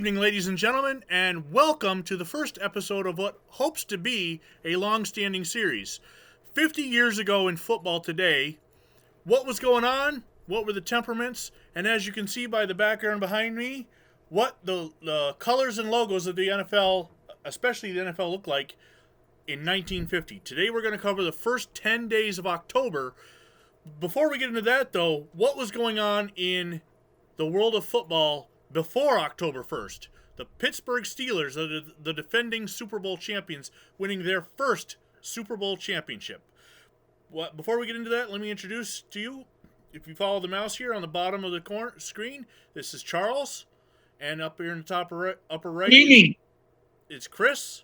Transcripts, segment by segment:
evening, ladies and gentlemen, and welcome to the first episode of what hopes to be a long-standing series. 50 years ago in football today, what was going on? What were the temperaments? And as you can see by the background behind me, what the colors and logos of the NFL, especially the NFL, look like in 1950. Today we're going to cover the first 10 days of October. Before we get into that, though, what was going on in the world of football before October 1st? The Pittsburgh Steelers are the defending Super Bowl champions, winning their first Super Bowl championship. Before we get into that, let me introduce to you, if you follow the mouse here on the bottom of the screen, this is Charles, and up here in the top upper right, it's Chris,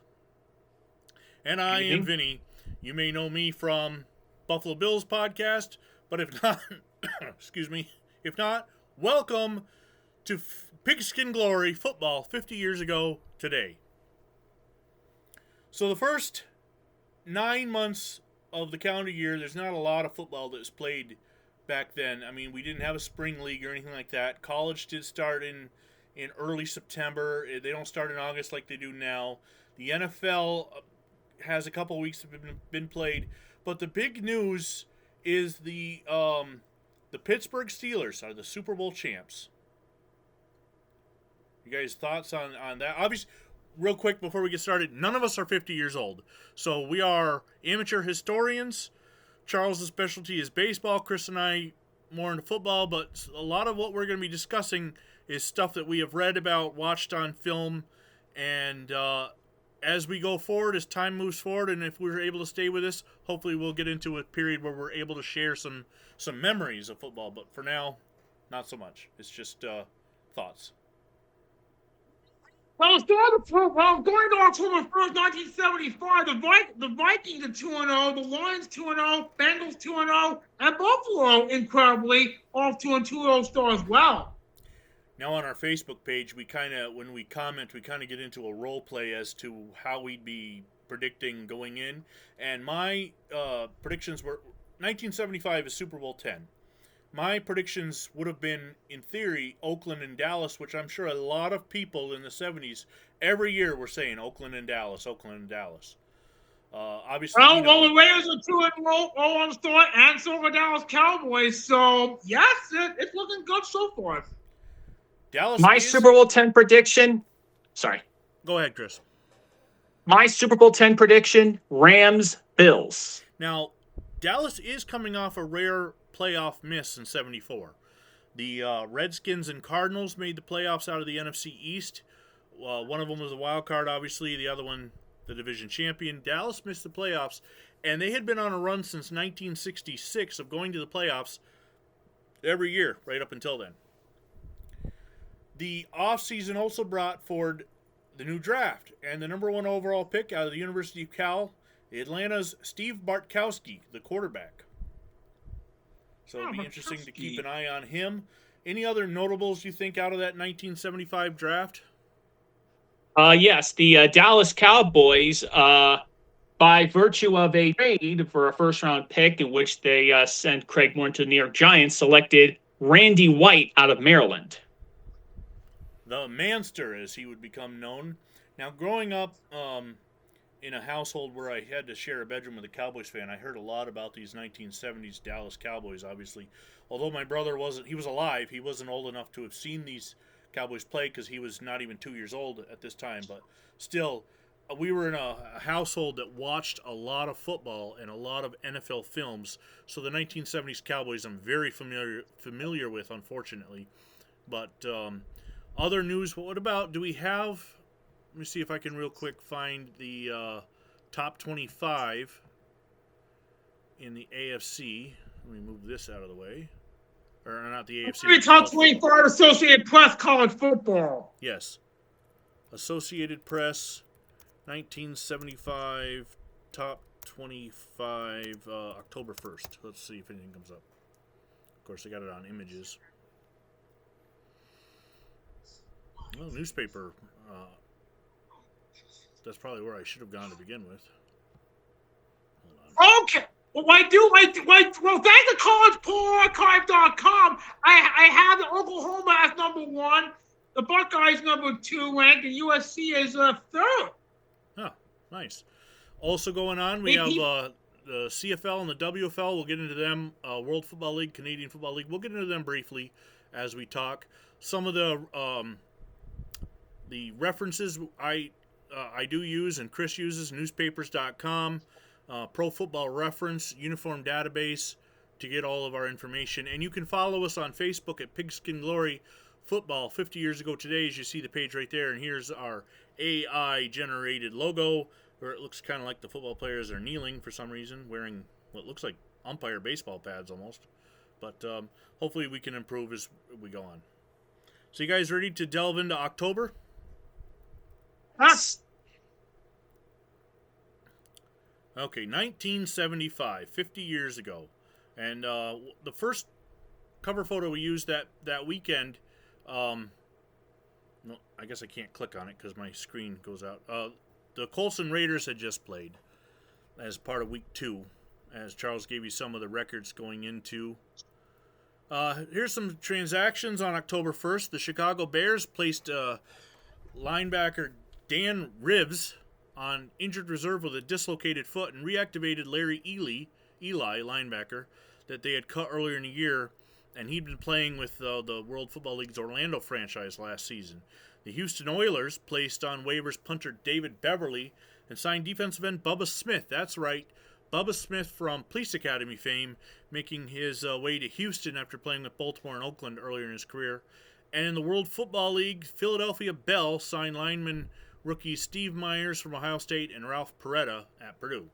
and I am Vinny. You may know me from Buffalo Bills podcast, but if not, if not, welcome to Pigskin Glory football 50 years ago today. So the first 9 months of the calendar year, there's not a lot of football that was played back then. I mean, we didn't have a spring league or anything like that. College did start in early September. They don't start in August like they do now. The NFL has a couple weeks that have been played. But the big news is the Pittsburgh Steelers are the Super Bowl champs. You guys' thoughts on that? Obviously, real quick before we get started, none of us are 50 years old. So we are amateur historians. Charles' specialty is baseball. Chris and I more into football. But a lot of what we're going to be discussing is stuff that we have read about, watched on film. And as we go forward, as time moves forward, and if we're able to stay with us, hopefully we'll get into a period where we're able to share some memories of football. But for now, not so much. It's just thoughts. Well, going to October 1st, 1975, the Vikings are 2-0, the Lions 2-0, Bengals 2-0, and Buffalo, incredibly, off to a 2-0 start as well. Now on our Facebook page, when we comment, we get into a role play as to how we'd be predicting going in. And my predictions were 1975 is Super Bowl 10. My predictions would have been, in theory, Oakland and Dallas, which I'm sure a lot of people in the 70s, every year were saying Oakland and Dallas, Oakland and Dallas. Obviously, the Raiders are 2-0 on start, and so are the Dallas Cowboys. So, yes, it's looking good so far. Super Bowl 10 prediction. Sorry. Go ahead, Chris. My Super Bowl 10 prediction, Rams, Bills. Now, Dallas is coming off a rare playoff miss in 74. The Redskins and Cardinals made the playoffs out of the NFC East. One of them was a wild card, obviously. The other one, the division champion. Dallas missed the playoffs, and they had been on a run since 1966 of going to the playoffs every year, right up until then. The offseason also brought forward the new draft, and the number one overall pick out of the University of Cal, Atlanta's Steve Bartkowski, the quarterback. So it'll be interesting to keep an eye on him. Any other notables you think out of that 1975 draft? Yes, the Dallas Cowboys, by virtue of a trade for a first-round pick in which they sent Craig Morton to the New York Giants, selected Randy White out of Maryland. The Manster, as he would become known. Now, growing up in a household where I had to share a bedroom with a Cowboys fan, I heard a lot about these 1970s Dallas Cowboys, obviously. Although my brother was alive, he wasn't old enough to have seen these Cowboys play because he was not even 2 years old at this time. But still, we were in a household that watched a lot of football and a lot of NFL films. So the 1970s Cowboys I'm very familiar with, unfortunately. But other news, what about, do we have... Let me see if I can real quick find the top 25 in the AFC. Let me move this out of the way. Or not the AFC. The top 25 Associated Press college football. Yes. Associated Press, 1975, top 25, October 1st. Let's see if anything comes up. Of course, I got it on images. Well, newspaper... that's probably where I should have gone to begin with. Hold on. Okay. Well, thanks to collegepoollarchive.com, I have Oklahoma as number one, The Buckeyes number 2 ranked, and USC is 3rd. Oh, nice. Also going on, we have the CFL and the WFL. We'll get into them. World Football League, Canadian Football League. We'll get into them briefly as we talk. Some of the references I do use and Chris uses, newspapers.com, Pro Football Reference, Uniform Database to get all of our information. And you can follow us on Facebook at Pigskin Glory Football 50 years ago today, as you see the page right there. And here's our AI-generated logo, where it looks kind of like the football players are kneeling for some reason, wearing what looks like umpire baseball pads almost. But hopefully we can improve as we go on. So you guys ready to delve into October? Yes. Okay, 1975, 50 years ago. And the first cover photo we used that weekend, no, I guess I can't click on it because my screen goes out. The Colson Raiders had just played as part of week 2, as Charles gave you some of the records going into. Here's some transactions on October 1st. The Chicago Bears placed linebacker Dan Rivs on injured reserve with a dislocated foot and reactivated Larry Eli, linebacker, that they had cut earlier in the year, and he'd been playing with the World Football League's Orlando franchise last season. The Houston Oilers placed on waivers punter David Beverly and signed defensive end Bubba Smith. That's right, Bubba Smith from Police Academy fame, making his way to Houston after playing with Baltimore and Oakland earlier in his career. And in the World Football League, Philadelphia Bell signed lineman rookies Steve Myers from Ohio State and Ralph Peretta at Purdue.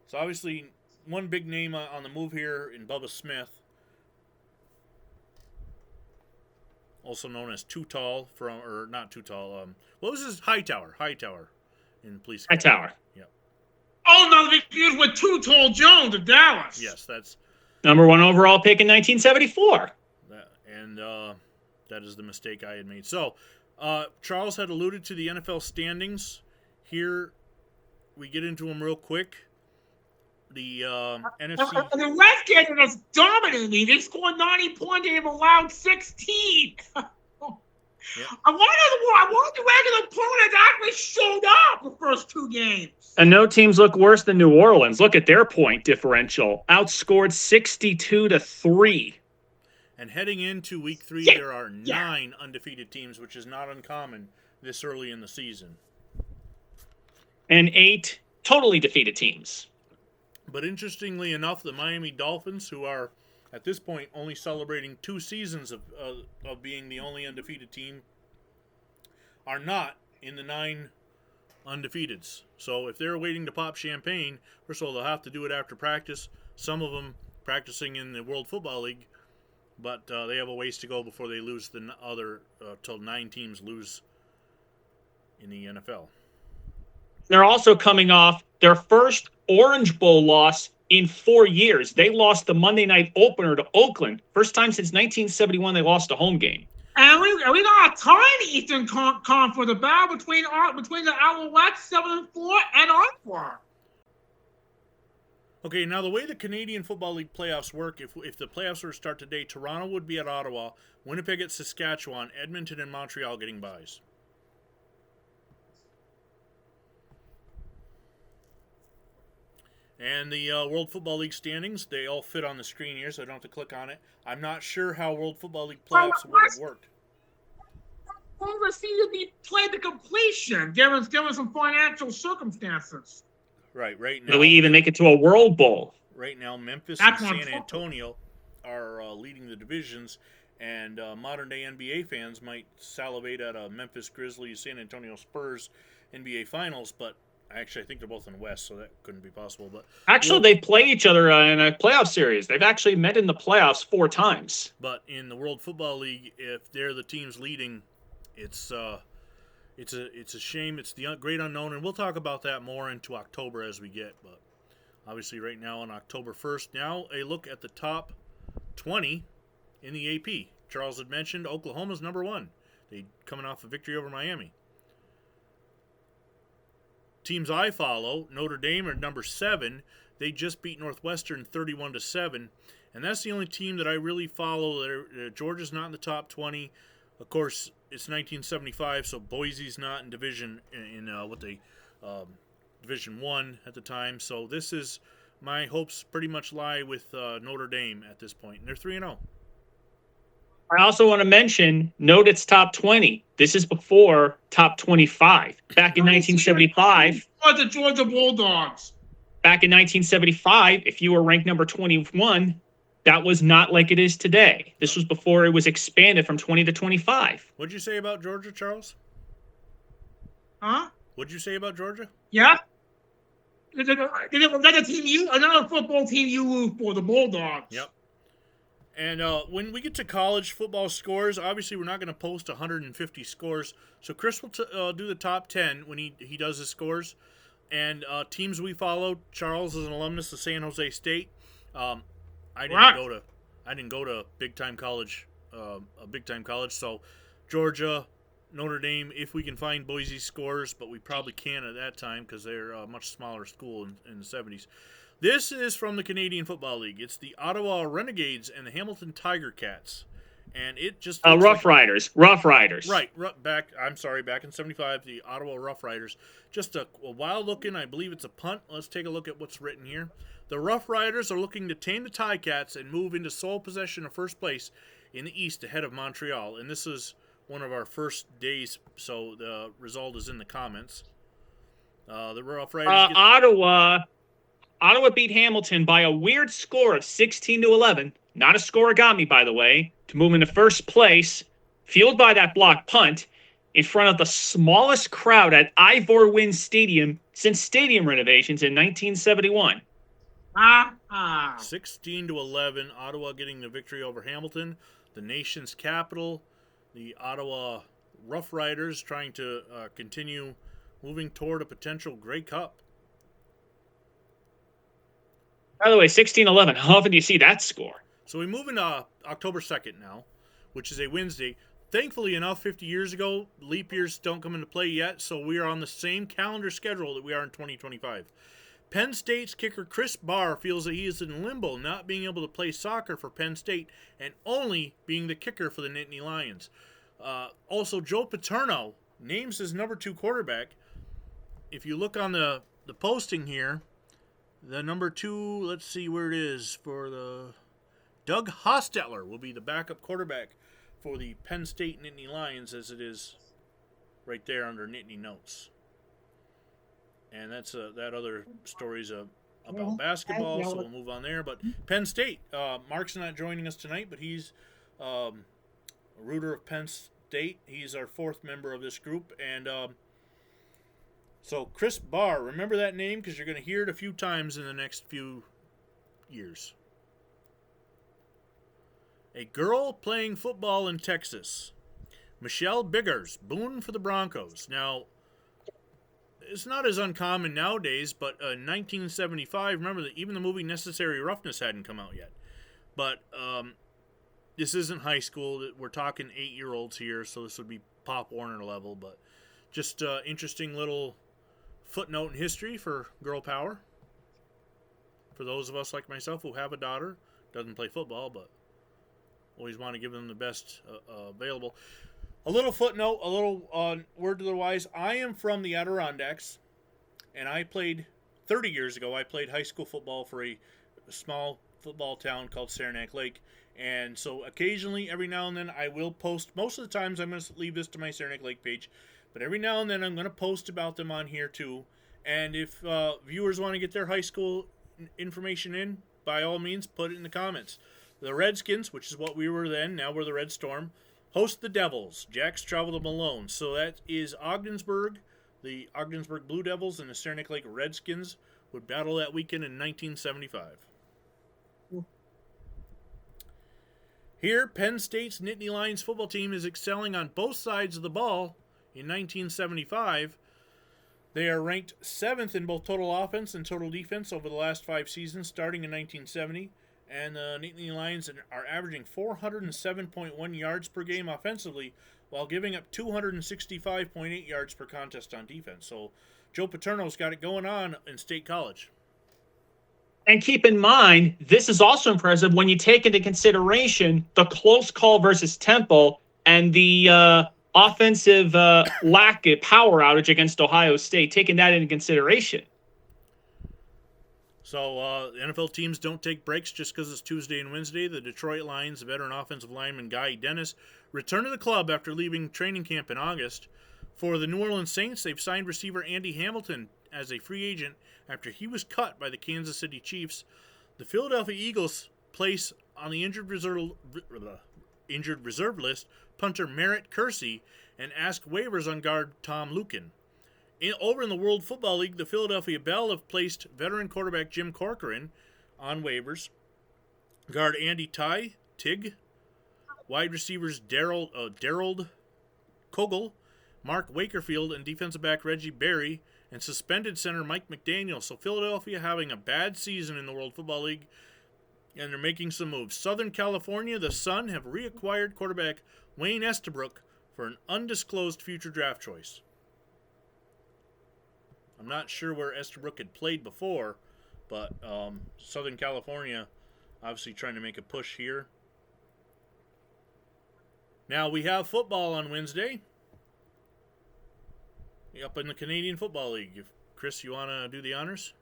So obviously, one big name on the move here in Bubba Smith, also known as Too Tall not Too Tall. What was his Hightower in Police Academy. Hightower. Yep. Oh, no, they confused with Too Tall Jones of Dallas. Yes, that's number 1 overall pick in 1974. That is the mistake I had made. So, Charles had alluded to the NFL standings. Here, we get into them real quick. The NFC. The Redskins are just dominating. They scored 90 points. They've allowed 16. Yep. I wonder the regular opponents actually showed up the first 2 games. And no teams look worse than New Orleans. Look at their point differential. Outscored 62-3. And heading into week 3, there are 9 undefeated teams, which is not uncommon this early in the season. And 8 totally defeated teams. But interestingly enough, the Miami Dolphins, who are at this point only celebrating 2 seasons of being the only undefeated team, are not in the 9 undefeateds. So if they're waiting to pop champagne, first of all, they'll have to do it after practice. Some of them practicing in the World Football League, but they have a ways to go before they lose the other, till 9 teams lose in the NFL. They're also coming off their first Orange Bowl loss in 4 years. They lost the Monday night opener to Oakland. First time since 1971 they lost a home game. And we got a tiny Eastern Conference battle between the Alouettes 7-4 and Encore. Okay, now the way the Canadian Football League playoffs work, if the playoffs were to start today, Toronto would be at Ottawa, Winnipeg at Saskatchewan, Edmonton and Montreal getting byes. And the World Football League standings, they all fit on the screen here, so I don't have to click on it. I'm not sure how World Football League playoffs would have worked. Well, the season be played to completion, given some financial circumstances. Right now. Do we even make it to a World Bowl? Right now, Memphis and San Antonio are leading the divisions, and modern-day NBA fans might salivate at a Memphis Grizzlies, San Antonio Spurs NBA Finals, but actually I think they're both in the West, so that couldn't be possible. But actually, they play each other in a playoff series. They've actually met in the playoffs 4 times. But in the World Football League, if they're the teams leading, it's a shame. It's the great unknown, and we'll talk about that more into October as we get. But obviously, right now on October 1st, now a look at the top 20 in the AP. Charles had mentioned Oklahoma's number 1. They coming off a victory over Miami. Teams I follow, Notre Dame are number 7. They just beat Northwestern 31-7, and that's the only team that I really follow. Georgia's not in the top 20. Of course, it's 1975, so Boise's not in Division Division 1 at the time. So this is my hopes pretty much lie with Notre Dame at this point, and they're 3-0. I also want to mention, note its top 20. This is before top 25. Back in 1975. The Georgia Bulldogs. Back in 1975, if you were ranked number 21, that was not like it is today. This was before it was expanded from 20 to 25. What'd you say about Georgia, Charles? Huh? What'd you say about Georgia? Yeah. Another football team you root for, the Bulldogs. Yep. And when we get to college football scores, obviously we're not going to post 150 scores. So Chris will do the top 10 when he does his scores. And teams we follow. Charles is an alumnus of San Jose State. I didn't go to big time college. So Georgia, Notre Dame. If we can find Boise scores, but we probably can't at that time because they're a much smaller school in the 70s. This is from the Canadian Football League. It's the Ottawa Renegades and the Hamilton Tiger Cats. And it just Rough Riders. Right, back in 75, the Ottawa Rough Riders. Just a wild looking, I believe it's a punt. Let's take a look at what's written here. The Rough Riders are looking to tame the Ticats and move into sole possession of first place in the East ahead of Montreal. And this is one of our first days, so the result is in the comments. The Rough Riders Ottawa beat Hamilton by a weird score of 16-11. Not a score-a-gami, by the way, to move into first place, fueled by that block punt, in front of the smallest crowd at Ivor Wynne Stadium since stadium renovations in 1971. 16-11, Ottawa getting the victory over Hamilton, the nation's capital. The Ottawa Rough Riders trying to continue moving toward a potential Grey Cup. By the way, 16-11, how often do you see that score? So we move into October 2nd now, which is a Wednesday. Thankfully enough, 50 years ago, leap years don't come into play yet, so we are on the same calendar schedule that we are in 2025. Penn State's kicker Chris Barr feels that he is in limbo, not being able to play soccer for Penn State and only being the kicker for the Nittany Lions. Also, Joe Paterno names his number 2 quarterback. If you look on the posting here, the number 2, let's see where it is, for the Doug Hostetler will be the backup quarterback for the Penn State Nittany Lions, as it is right there under Nittany Notes. And that's that other story's about basketball, so we'll move on there. But Penn State, Mark's not joining us tonight, but he's a rooter of Penn State. He's our 4th member of this group. And so Chris Barr, remember that name because you're going to hear it a few times in the next few years. A girl playing football in Texas. Michelle Biggers, boon for the Broncos. Now, it's not as uncommon nowadays, but in 1975, remember that even the movie Necessary Roughness hadn't come out yet. But this isn't high school. We're talking 8-year-olds here, so this would be Pop Warner level. But just interesting little footnote in history for girl power. For those of us like myself who have a daughter, doesn't play football, but always want to give them the best available. A little footnote, a little word to the wise. I am from the Adirondacks, and I played 30 years ago. I played high school football for a small football town called Saranac Lake. And so occasionally, every now and then, I will post. Most of the times, I'm going to leave this to my Saranac Lake page. But every now and then, I'm going to post about them on here, too. And if viewers want to get their high school information in, by all means, put it in the comments. The Redskins, which is what we were then, now we're the Red Storm, host the Devils. Jacks travel to Malone. So that is Ogdensburg. The Ogdensburg Blue Devils and the Saranac Lake Redskins would battle that weekend in 1975. Here, Penn State's Nittany Lions football team is excelling on both sides of the ball in 1975. They are ranked 7th in both total offense and total defense over the last 5 seasons, starting in 1970. And the Nittany Lions are averaging 407.1 yards per game offensively while giving up 265.8 yards per contest on defense. So Joe Paterno's got it going on in State College. And keep in mind, this is also impressive when you take into consideration the close call versus Temple and the offensive lack of power outage against Ohio State, taking that into consideration. So the NFL teams don't take breaks just because it's Tuesday and Wednesday. The Detroit Lions, veteran offensive lineman Guy Dennis, returned to the club after leaving training camp in August. For the New Orleans Saints, they've signed receiver Andy Hamilton as a free agent after he was cut by the Kansas City Chiefs. The Philadelphia Eagles place on the injured reserve list punter Merritt Kersey and ask waivers on guard Tom Lukin. Over in the World Football League, the Philadelphia Bell have placed veteran quarterback Jim Corcoran on waivers. Guard Andy Tigg, wide receivers Daryl Kogel, Mark Wakerfield, and defensive back Reggie Berry, and suspended center Mike McDaniel. So Philadelphia having a bad season in the World Football League, and they're making some moves. Southern California, the Sun have reacquired quarterback Wayne Estabrook for an undisclosed future draft choice. I'm not sure where Estabrook had played before, but Southern California obviously trying to make a push here. Now we have football on Wednesday up in the Canadian Football League. If Chris, you want to do the honors?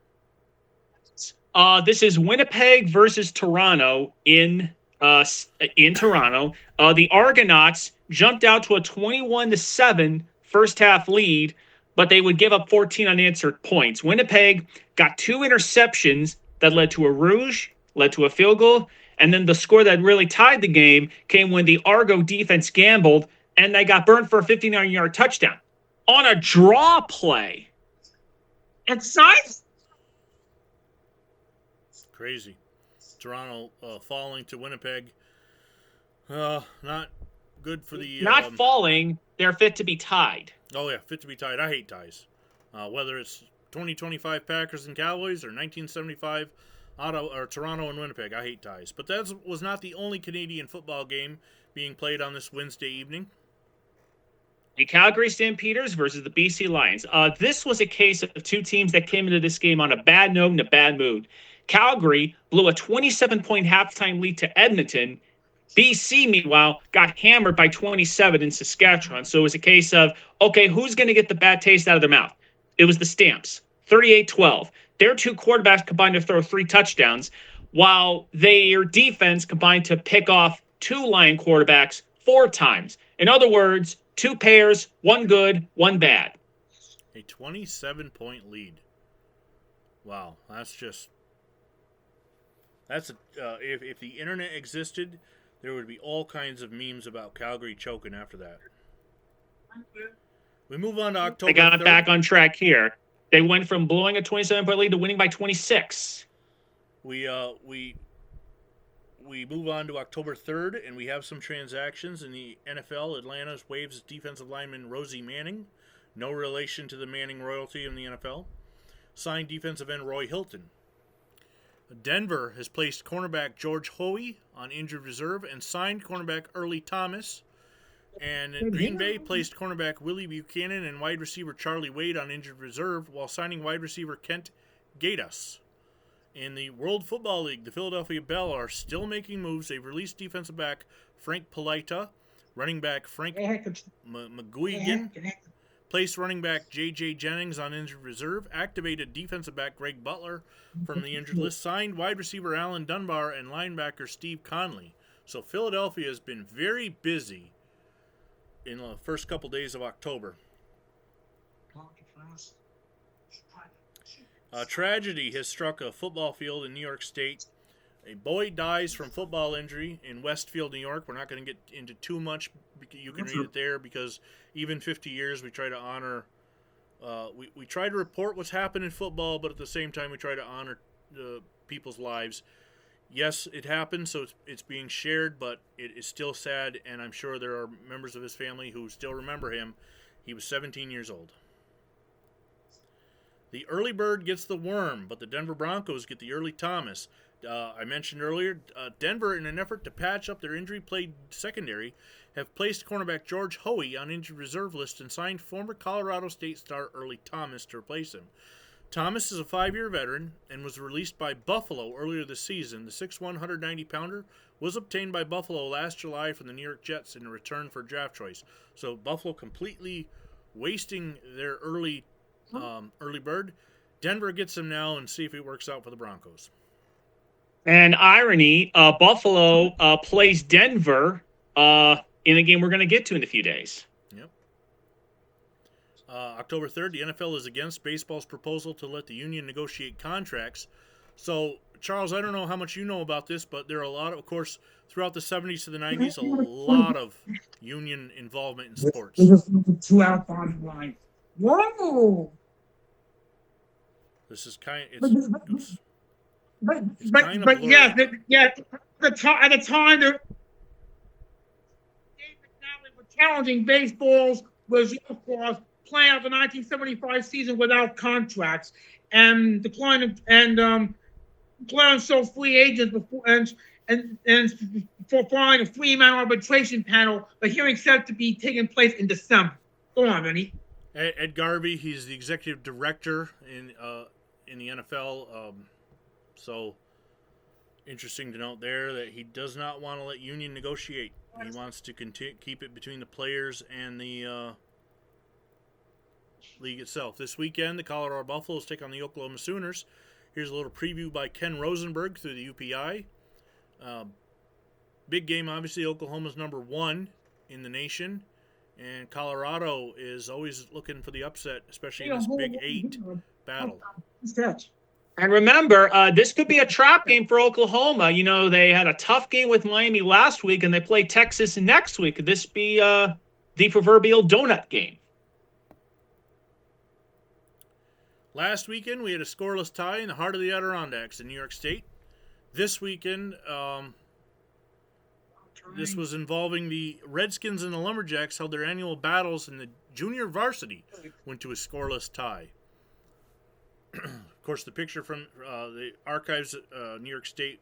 This is Winnipeg versus Toronto in Toronto. The Argonauts jumped out to a 21-7 first half lead, but they would give up 14 unanswered points. Winnipeg got 2 interceptions that led to a rouge, led to a field goal, and then the score that really tied the game came when the Argo defense gambled, and they got burned for a 59-yard touchdown on a draw play. It's nice. Crazy. Toronto falling to Winnipeg. Not good for the... Not falling. They're fit to be tied. Oh, yeah, fit to be tied. I hate ties. Whether it's 2025 Packers and Cowboys or 1975 Toronto and Winnipeg, I hate ties. But that was not the only Canadian football game being played on this Wednesday evening. The Calgary Stampeders versus the BC Lions. This was a case of 2 teams that came into this game on a bad note and a bad mood. Calgary blew a 27-point halftime lead to Edmonton. BC, meanwhile, got hammered by 27 in Saskatchewan. So it was a case of, okay, who's going to get the bad taste out of their mouth? It was the Stamps, 38-12. Their 2 quarterbacks combined to throw 3 touchdowns, while their defense combined to pick off 2 Lion quarterbacks 4 times. In other words, 2 pairs, 1 good, 1 bad. A 27-point lead. Wow, that's if the internet existed, there would be all kinds of memes about Calgary choking after that. We move on to October 3rd. They got back on track here. They went from blowing a 27-point lead to winning by 26. We move on to October 3rd, and we have some transactions in the NFL. Atlanta waives defensive lineman Rosie Manning, no relation to the Manning royalty in the NFL. Signed defensive end Roy Hilton. Denver has placed cornerback George Hoey on injured reserve and signed cornerback Early Thomas. And Green Bay placed cornerback Willie Buchanan and wide receiver Charlie Wade on injured reserve while signing wide receiver Kent Gatas. In the World Football League, the Philadelphia Bell are still making moves. They've released defensive back Frank Polita, running back Frank McGuigan, placed running back J.J. Jennings on injured reserve, activated defensive back Greg Butler from the injured list, signed wide receiver Alan Dunbar and linebacker Steve Conley. So Philadelphia has been very busy in the first couple days of October. A tragedy has struck a football field in New York State. A boy dies from football injury in Westfield, New York. We're not going to get into too much. You can read it there because even 50 years we try to honor. We try to report what's happened in football, but at the same time we try to honor people's lives. Yes, it happened, so it's being shared, but it is still sad, and I'm sure there are members of his family who still remember him. He was 17 years old. The early bird gets the worm, but the Denver Broncos get the early Thomas. I mentioned earlier, Denver, in an effort to patch up their injury-plagued secondary, have placed cornerback George Hoey on injured reserve list and signed former Colorado State star Early Thomas to replace him. Thomas is a 5-year veteran and was released by Buffalo earlier this season. The 6'1", 190-pounder was obtained by Buffalo last July from the New York Jets in return for draft choice. So Buffalo completely wasting their early bird. Denver gets him now and see if it works out for the Broncos. And irony, Buffalo plays Denver in a game we're going to get to in a few days. Yep. October 3rd, the NFL is against baseball's proposal to let the union negotiate contracts. So, Charles, I don't know how much you know about this, but there are a lot of course, throughout the 70s to the 90s, a lot of union involvement in sports. 2 out on the line. Whoa! This is kind of, But yeah, at the time, David McNally was challenging baseballs was of course playing out the 1975 season without contracts and declining playing so free agents before and for filing a 3-man arbitration panel. The hearing set to be taking place in December. Go on, Vinny. Ed Garvey, he's the executive director in the NFL. So interesting to note there that he does not want to let union negotiate. He wants to keep it between the players and the league itself. This weekend, the Colorado Buffaloes take on the Oklahoma Sooners. Here's a little preview by Ken Rosenberg through the UPI. Big game, obviously. Oklahoma's number 1 in the nation. And Colorado is always looking for the upset, especially in this Big 8 battle. And remember, this could be a trap game for Oklahoma. You know, they had a tough game with Miami last week, and they play Texas next week. Could this be the proverbial donut game? Last weekend, we had a scoreless tie in the heart of the Adirondacks in New York State. This weekend, this was involving the Redskins and the Lumberjacks held their annual battles in the junior varsity, went to a scoreless tie. Of course, the picture from the Archives New York State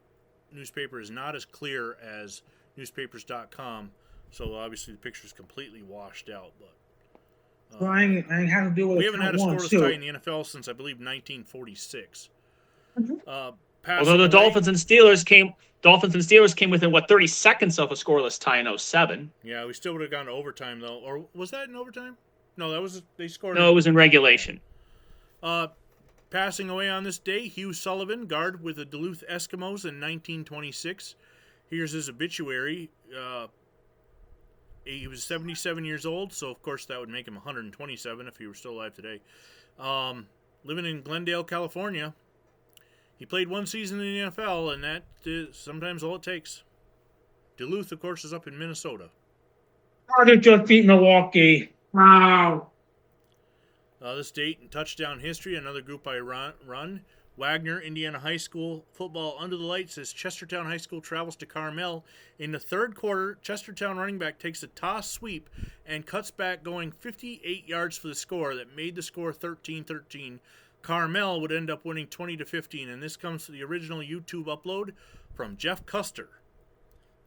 newspaper is not as clear as newspapers.com, so obviously the picture is completely washed out. But I have to do with we haven't had a scoreless tie in the NFL since, I believe, 1946. Although the Dolphins and Steelers came within 30 seconds of a scoreless tie in 07. Yeah, we still would have gone to overtime though. Or was that in overtime? No, they scored. No, it was in regulation. Passing away on this day, Hugh Sullivan, guard with the Duluth Eskimos in 1926. Here's his obituary. He was 77 years old, so of course that would make him 127 if he were still alive today. Living in Glendale, California. He played 1 season in the NFL, and that is sometimes all it takes. Duluth, of course, is up in Minnesota. They just beat Milwaukee. Wow. This date in touchdown history, another group I run. Wagner, Indiana High School football under the lights as Chestertown High School travels to Carmel. In the third quarter, Chestertown running back takes a toss sweep and cuts back going 58 yards for the score that made the score 13-13. Carmel would end up winning 20-15, and this comes to the original YouTube upload from Jeff Custer.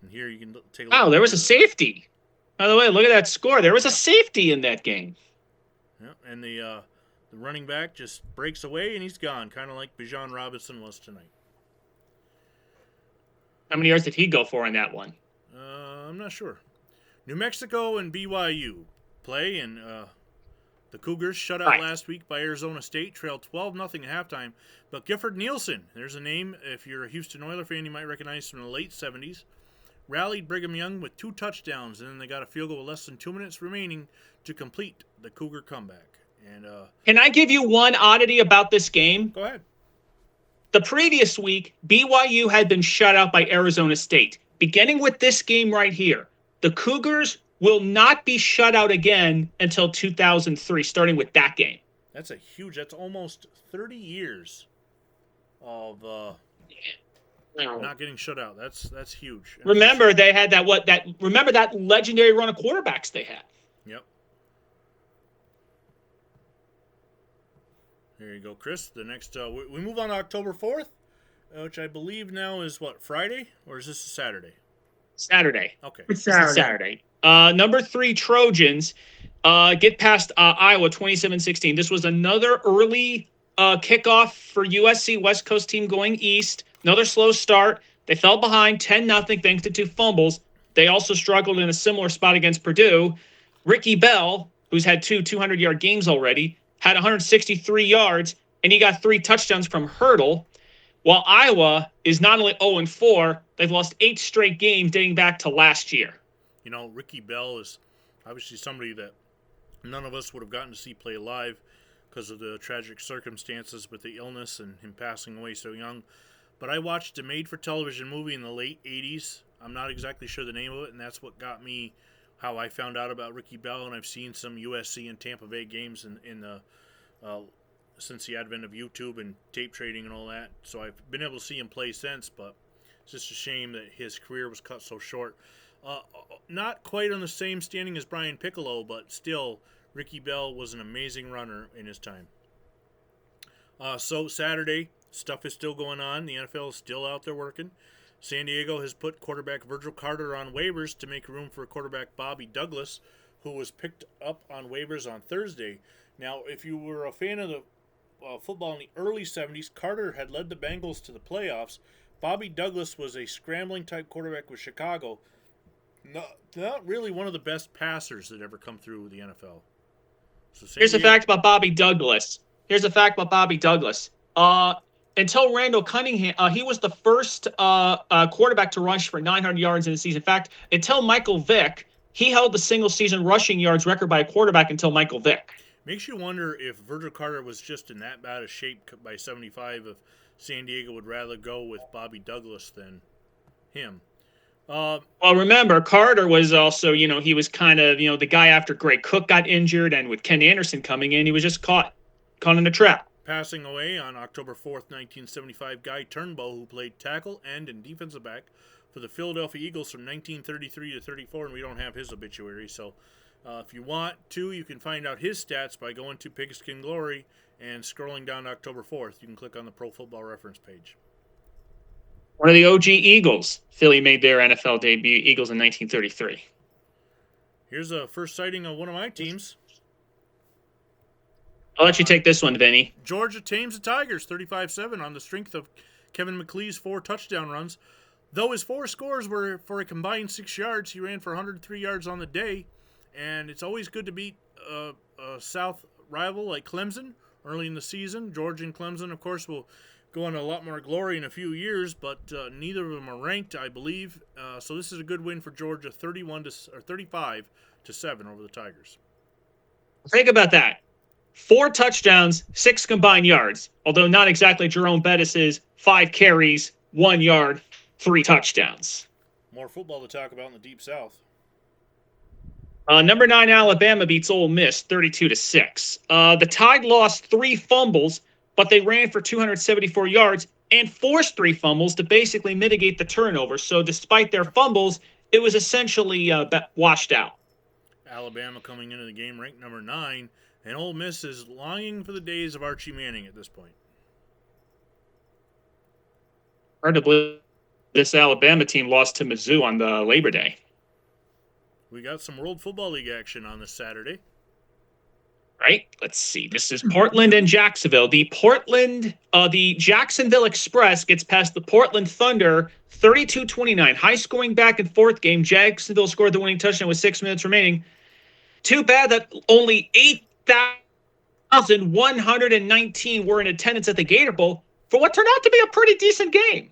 And here you can take a look. Wow, there was a safety. By the way, look at that score. There was a safety in that game. Yeah, and the running back just breaks away and he's gone, kind of like Bijan Robinson was tonight. How many yards did he go for in that one? I'm not sure. New Mexico and BYU play, and the Cougars shut out last week by Arizona State, trailed 12-0 at halftime. But Gifford Nielsen, there's a name, if you're a Houston Oilers fan, you might recognize from the late 70s, rallied Brigham Young with 2 touchdowns, and then they got a field goal with less than 2 minutes remaining to complete the Cougar comeback. And can I give you one oddity about this game? Go ahead. The previous week, BYU had been shut out by Arizona State. Beginning with this game right here, the Cougars will not be shut out again until 2003, starting with that game. That's that's almost 30 years of not getting shut out. That's huge. Remember, they had remember that legendary run of quarterbacks they had. Yep. There you go, Chris. The next, we move on to October 4th, which I believe now is Friday, or is this a Saturday? Saturday. Okay. It's Saturday. Number 3 Trojans get past Iowa 27-16. This was another early kickoff for USC, West Coast team going east. Another slow start. They fell behind 10-0 thanks to 2 fumbles. They also struggled in a similar spot against Purdue. Ricky Bell, who's had 2 200-yard games already, had 163 yards, and he got 3 touchdowns from Hurdle. While Iowa is not only 0-4, they've lost 8 straight games dating back to last year. You know, Ricky Bell is obviously somebody that none of us would have gotten to see play live because of the tragic circumstances with the illness and him passing away so young. But I watched a made-for-television movie in the late 80s. I'm not exactly sure the name of it, and that's what got me how I found out about Ricky Bell, and I've seen some USC and Tampa Bay games in the since the advent of YouTube and tape trading and all that. So I've been able to see him play since, but it's just a shame that his career was cut so short. Not quite on the same standing as Brian Piccolo, but still, Ricky Bell was an amazing runner in his time. So Saturday, stuff is still going on. The NFL is still out there working. San Diego has put quarterback Virgil Carter on waivers to make room for quarterback Bobby Douglas, who was picked up on waivers on Thursday. Now, if you were a fan of the football in the early 70s, Carter had led the Bengals to the playoffs. Bobby Douglas was a scrambling type quarterback with Chicago. Not really one of the best passers that ever come through the NFL. So Here's a fact about Bobby Douglas. Until Randall Cunningham, he was the first quarterback to rush for 900 yards in a season. In fact, until Michael Vick, he held the single-season rushing yards record by a quarterback until Michael Vick. Makes you wonder if Virgil Carter was just in that bad a shape by 75, if San Diego would rather go with Bobby Douglas than him. Well, remember, Carter was also, he was kind of, the guy after Greg Cook got injured, and with Ken Anderson coming in, he was just caught in a trap. Passing away on October 4th, 1975, Guy Turnbow, who played tackle, end, and defensive back for the Philadelphia Eagles from 1933 to 34, and we don't have his obituary, so if you want to, you can find out his stats by going to Pigskin Glory and scrolling down to October 4th. You can click on the Pro Football Reference page. One of the OG Eagles. Philly made their NFL debut, Eagles, in 1933. Here's a first sighting of one of my teams. I'll let you take this one, Vinny. Georgia tames the Tigers 35-7 on the strength of Kevin McLeod's 4 touchdown runs. Though his 4 scores were for a combined 6 yards, he ran for 103 yards on the day. And it's always good to beat a South rival like Clemson early in the season. Georgia and Clemson, of course, will go on a lot more glory in a few years, but neither of them are ranked, I believe. So this is a good win for Georgia, 35-7 over the Tigers. Think about that. 4 touchdowns, 6 combined yards. Although not exactly Jerome Bettis's 5 carries, 1 yard, 3 touchdowns. More football to talk about in the Deep South. Number 9 Alabama beats Ole Miss 32-6. The Tide lost 3 fumbles, but they ran for 274 yards and forced 3 fumbles to basically mitigate the turnover. So despite their fumbles, it was essentially washed out. Alabama coming into the game ranked number 9, and Ole Miss is longing for the days of Archie Manning at this point. Hard to believe this Alabama team lost to Mizzou on the Labor Day. We got some World Football League action on this Saturday. Right? Let's see. This is Portland and Jacksonville. The Jacksonville Express gets past the Portland Thunder 32-29. High-scoring back-and-forth game. Jacksonville scored the winning touchdown with 6 minutes remaining. Too bad that only 8,119 were in attendance at the Gator Bowl for what turned out to be a pretty decent game.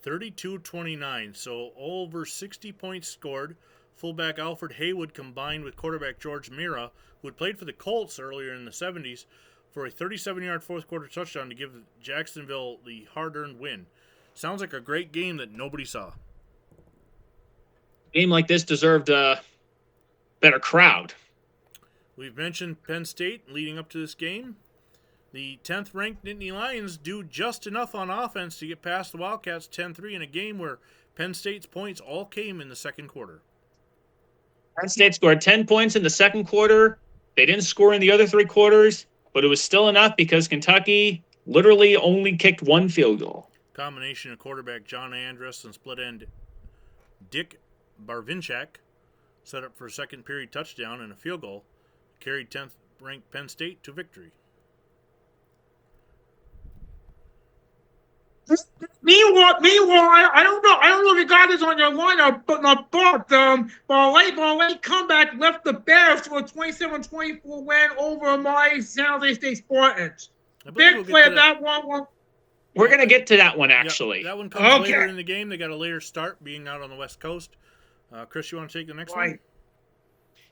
32-29, so over 60 points scored. Fullback Alfred Haywood combined with quarterback George Mira, who had played for the Colts earlier in the 70s, for a 37-yard fourth-quarter touchdown to give Jacksonville the hard-earned win. Sounds like a great game that nobody saw. A game like this deserved a better crowd. We've mentioned Penn State leading up to this game. The 10th-ranked Nittany Lions do just enough on offense to get past the Wildcats 10-3 in a game where Penn State's points all came in the second quarter. Penn State scored 10 points in the second quarter. They didn't score in the other 3 quarters, but it was still enough because Kentucky literally only kicked 1 field goal. Combination of quarterback John Andrus and split end Dick Barvinchak set up for a second period touchdown and a field goal, carried 10th-ranked Penn State to victory. Meanwhile, I don't know. I don't know if you got this on your lineup, but a late comeback left the Bears to a 27-24 win over my San Jose State Spartans. Big play that one. We're going to get to that one, actually. That one comes later in the game. They got a later start, being out on the West Coast. Chris, you want to take the next one?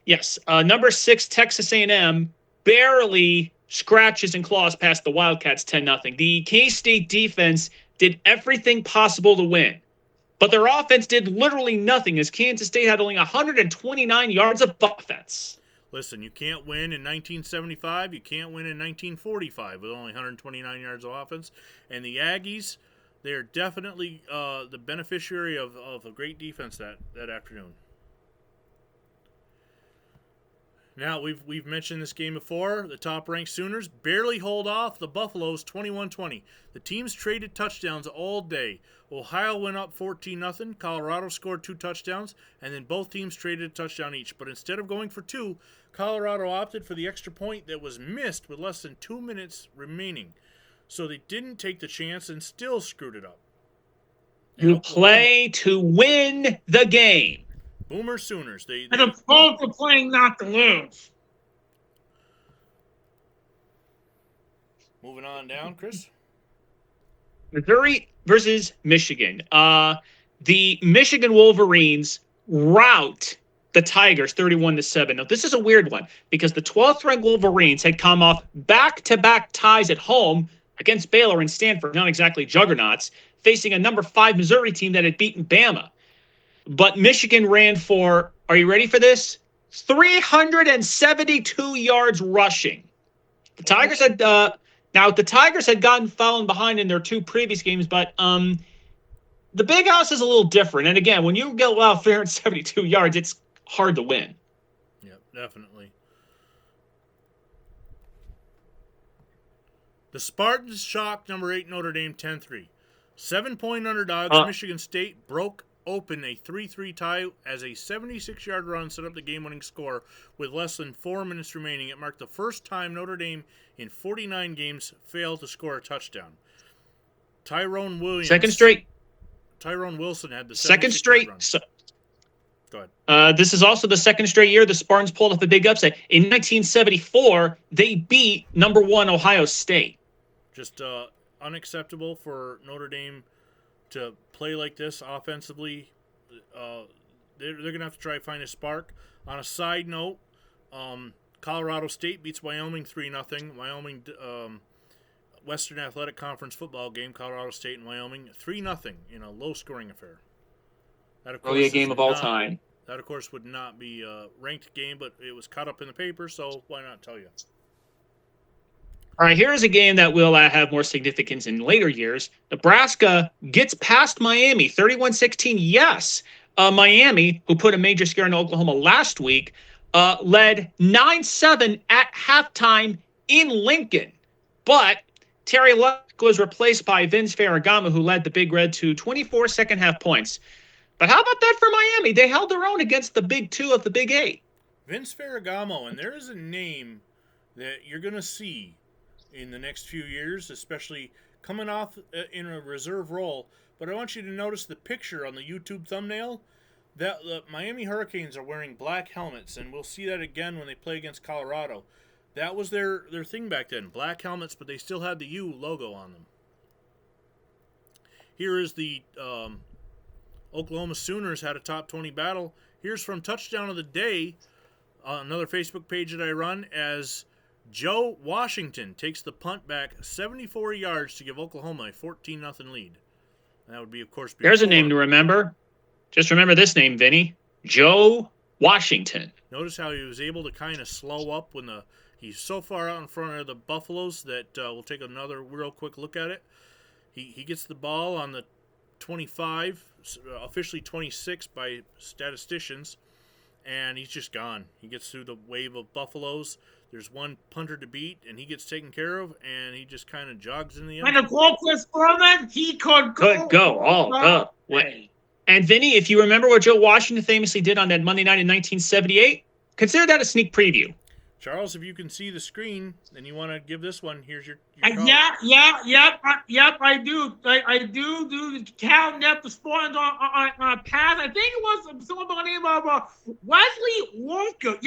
Yes. Number 6, Texas A&M barely scratches and claws past the Wildcats 10-0. The K-State defense did everything possible to win, but their offense did literally nothing, as Kansas State had only 129 yards of offense. Listen, you can't win in 1975. You can't win in 1945 with only 129 yards of offense. And the Aggies, they're definitely the beneficiary of a great defense that afternoon. Now, we've mentioned this game before. The top-ranked Sooners barely hold off the Buffaloes 21-20. The teams traded touchdowns all day. Ohio went up 14-0. Colorado scored 2 touchdowns, and then both teams traded a touchdown each. But instead of going for 2, Colorado opted for the extra point that was missed with less than 2 minutes remaining. So they didn't take the chance and still screwed it up. You play to win the game. Boomer Sooners. They as opposed to playing not to lose. Moving on down, Chris. Missouri versus Michigan. The Michigan Wolverines rout the Tigers 31-7. Now, this is a weird one because the 12th-ranked Wolverines had come off back-to-back ties at home against Baylor and Stanford, not exactly juggernauts, facing a number 5 Missouri team that had beaten Bama. But Michigan ran for, are you ready for this? 372 yards rushing. The Tigers had gotten behind in their 2 previous games, but the Big House is a little different. And again, when you get 372 yards, it's hard to win. Yeah, definitely. The Spartans shocked number 8 Notre Dame 10-3. 7-point underdogs, Michigan State broke open a 3-3 tie as a 76-yard run set up the game-winning score with less than 4 minutes remaining. It marked the first time Notre Dame in 49 games failed to score a touchdown. Tyrone Wilson had the second straight. Go ahead. This is also the second straight year the Spartans pulled off a big upset. In 1974, they beat number 1 Ohio State. Just unacceptable for Notre Dame to play like this offensively. They're going to have to try to find a spark. On a side note, Colorado State beats Wyoming 3-0. Wyoming Western Athletic Conference football game, Colorado State and Wyoming, 3-0 in a low-scoring affair. That, of course, a game of all time. That, of course, would not be a ranked game, but it was caught up in the paper, so why not tell you? All right, here's a game that will have more significance in later years. Nebraska gets past Miami, 31-16. Yes, Miami, who put a major scare in Oklahoma last week, led 9-7 at halftime in Lincoln. But Terry Luck was replaced by Vince Ferragamo, who led the Big Red to 24 second-half points. But how about that for Miami? They held their own against the Big 2 of the Big 8. Vince Ferragamo, and there is a name that you're going to see in the next few years, especially coming off in a reserve role. But I want you to notice the picture on the YouTube thumbnail. That the Miami Hurricanes are wearing black helmets, and we'll see that again when they play against Colorado. That was their thing back then, black helmets, but they still had the U logo on them. Here is the Oklahoma Sooners had a top 20 battle. Here's from Touchdown of the Day, another Facebook page that I run, as Joe Washington takes the punt back 74 yards to give Oklahoma a 14-0 lead. That would be, of course, There's a name to remember. Just remember this name, Vinny. Joe Washington. Notice how he was able to kind of slow up when he's so far out in front of the Buffaloes that we'll take another real quick look at it. He gets the ball on the 25, officially 26 by statisticians, and he's just gone. He gets through the wave of Buffaloes. There's one punter to beat, and he gets taken care of, and he just kind of jogs in the end. And a Chris Berman, he could go all the way. And Vinny, if you remember what Joe Washington famously did on that Monday night in 1978, consider that a sneak preview. Charles, if you can see the screen and you want to give this one, here's your call. Yep, I do. I do the Cal Net, the Spartans on a pass. I think it was someone by the name of Wesley Walker.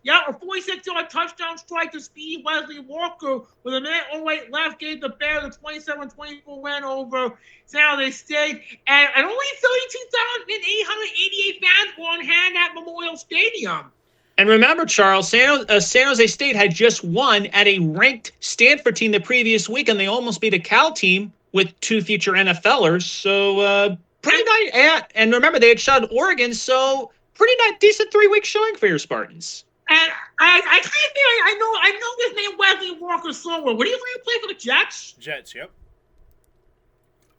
A 46-yard touchdown strike to speed Wesley Walker with a minute 08 left gave the Bears a 27-24 win over San Jose State. And only 32,888 fans were on hand at Memorial Stadium. And remember, Charles, San Jose State had just won at a ranked Stanford team the previous week, and they almost beat a Cal team with 2 future NFLers. So pretty nice. And remember, they had shot Oregon, so pretty nice, decent 3-week showing for your Spartans. And I kind of think I know his name Wesley Walker so well. What do you think he played for the Jets? Jets, yep.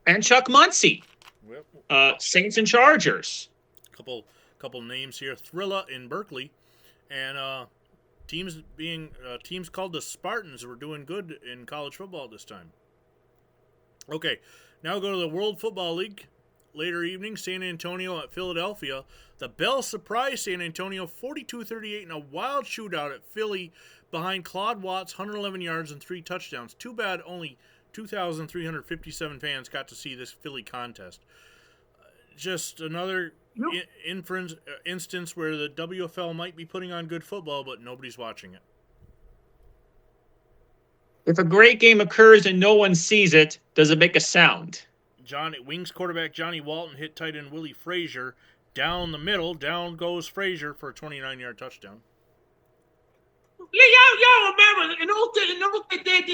And Chuck Muncie, Yep. Saints and Chargers. Couple names here. Thrilla in Berkeley. And teams called the Spartans were doing good in college football this time. Okay, now go to the World Football League. Later evening, San Antonio at Philadelphia. The Bell surprised San Antonio 42-38 in a wild shootout at Philly behind Claude Watts, 111 yards and 3 touchdowns. Too bad only 2,357 fans got to see this Philly contest. Just another instance where the WFL might be putting on good football, but nobody's watching it. If a great game occurs and no one sees it, does it make a sound? Wings quarterback Johnny Walton hit tight end Willie Frazier down the middle. Down goes Frazier for a 29-yard touchdown. Yeah, remember, in those days,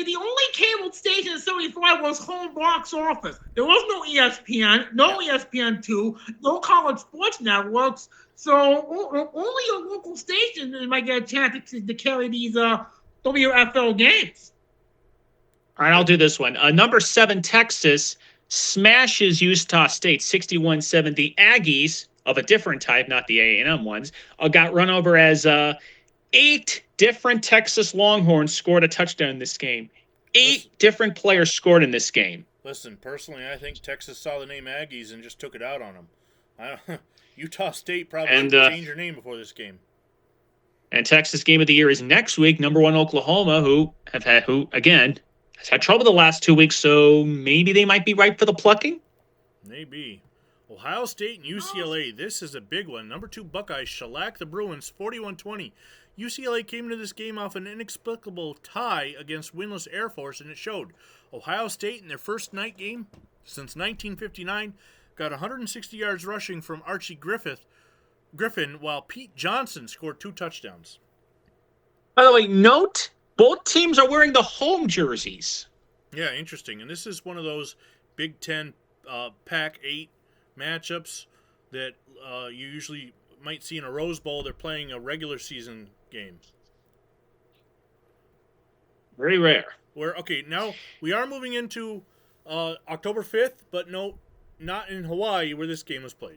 the only cable station in 75 was home box office. There was no ESPN, no ESPN2, no college sports networks, so only a local station might get a chance to carry these WFL games. All right, I'll do this one. Number 7, Texas smashes Utah State 61-7. The Aggies, of a different type, not the A&M ones, got run over as 8 different Texas Longhorns scored a touchdown in this game. 8 different players scored in this game. Listen, personally, I think Texas saw the name Aggies and just took it out on them. Utah State probably had to change their name before this game. And Texas Game of the Year is next week. Number 1 Oklahoma, who again has had trouble the last 2 weeks, so maybe they might be ripe for the plucking. Maybe. Ohio State and UCLA. This is a big one. Number 2 Buckeyes shellacked the Bruins 41-20. UCLA came into this game off an inexplicable tie against winless Air Force, and it showed. Ohio State, in their first night game since 1959, got 160 yards rushing from Archie Griffin, while Pete Johnson scored 2 touchdowns. By the way, note, both teams are wearing the home jerseys. Yeah, interesting. And this is one of those Big Ten Pac-8 matchups that you usually might see in a Rose Bowl. They're playing a regular season game. Very rare. Now we are moving into October 5th, but no, not in Hawaii where this game was played.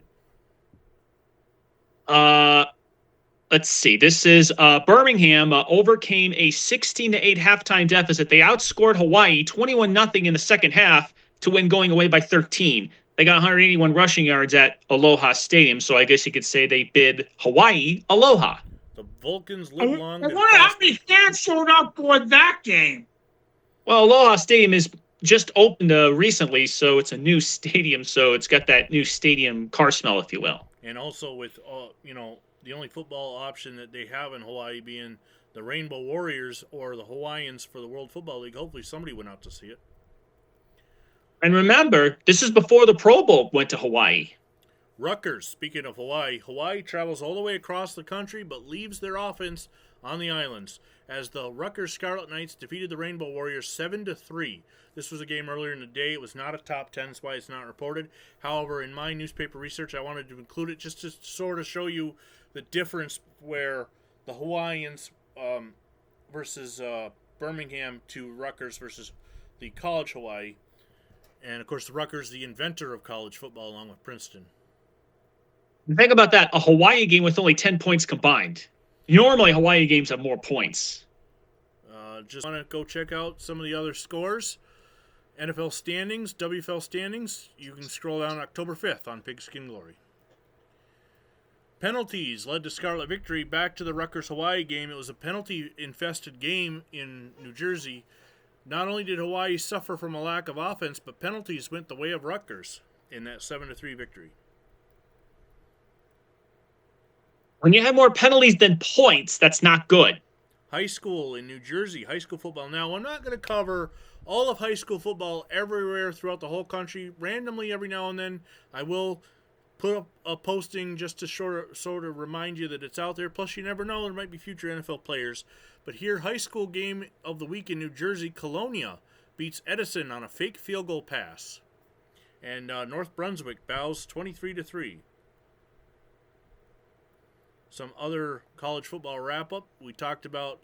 Let's see. This is Birmingham overcame a 16-8 halftime deficit. They outscored Hawaii 21-0 in the second half to win going away by 13. They got 181 rushing yards at Aloha Stadium, so I guess you could say they bid Hawaii aloha. The Vulcans live long. I wonder how many fans showed up for that game. Well, Aloha Stadium is just opened recently, so it's a new stadium, so it's got that new stadium car smell, if you will. And also with, the only football option that they have in Hawaii being the Rainbow Warriors or the Hawaiians for the World Football League, hopefully somebody went out to see it. And remember, this is before the Pro Bowl went to Hawaii. Rutgers, speaking of Hawaii, Hawaii travels all the way across the country but leaves their offense on the islands as the Rutgers Scarlet Knights defeated the Rainbow Warriors 7-3. This was a game earlier in the day. It was not a top 10, that's why it's not reported. However, in my newspaper research, I wanted to include it just to sort of show you the difference where the Hawaiians versus Birmingham to Rutgers versus the college Hawaii. And, of course, the Rutgers, the inventor of college football, along with Princeton. Think about that. A Hawaii game with only 10 points combined. Normally, Hawaii games have more points. Just want to go check out some of the other scores. NFL standings, WFL standings. You can scroll down October 5th on Pigskin Glory. Penalties led to Scarlet victory. Back to the Rutgers-Hawaii game. It was a penalty-infested game in New Jersey. Not only did Hawaii suffer from a lack of offense, but penalties went the way of Rutgers in that 7-3 victory. When you have more penalties than points, that's not good. High school in New Jersey, high school football. Now, I'm not going to cover all of high school football everywhere throughout the whole country. Randomly, every now and then, I will put up a posting just to sort of remind you that it's out there. Plus, you never know, there might be future NFL players. But here, high school game of the week in New Jersey, Colonia beats Edison on a fake field goal pass. And North Brunswick bows 23-3. Some other college football wrap-up. We talked about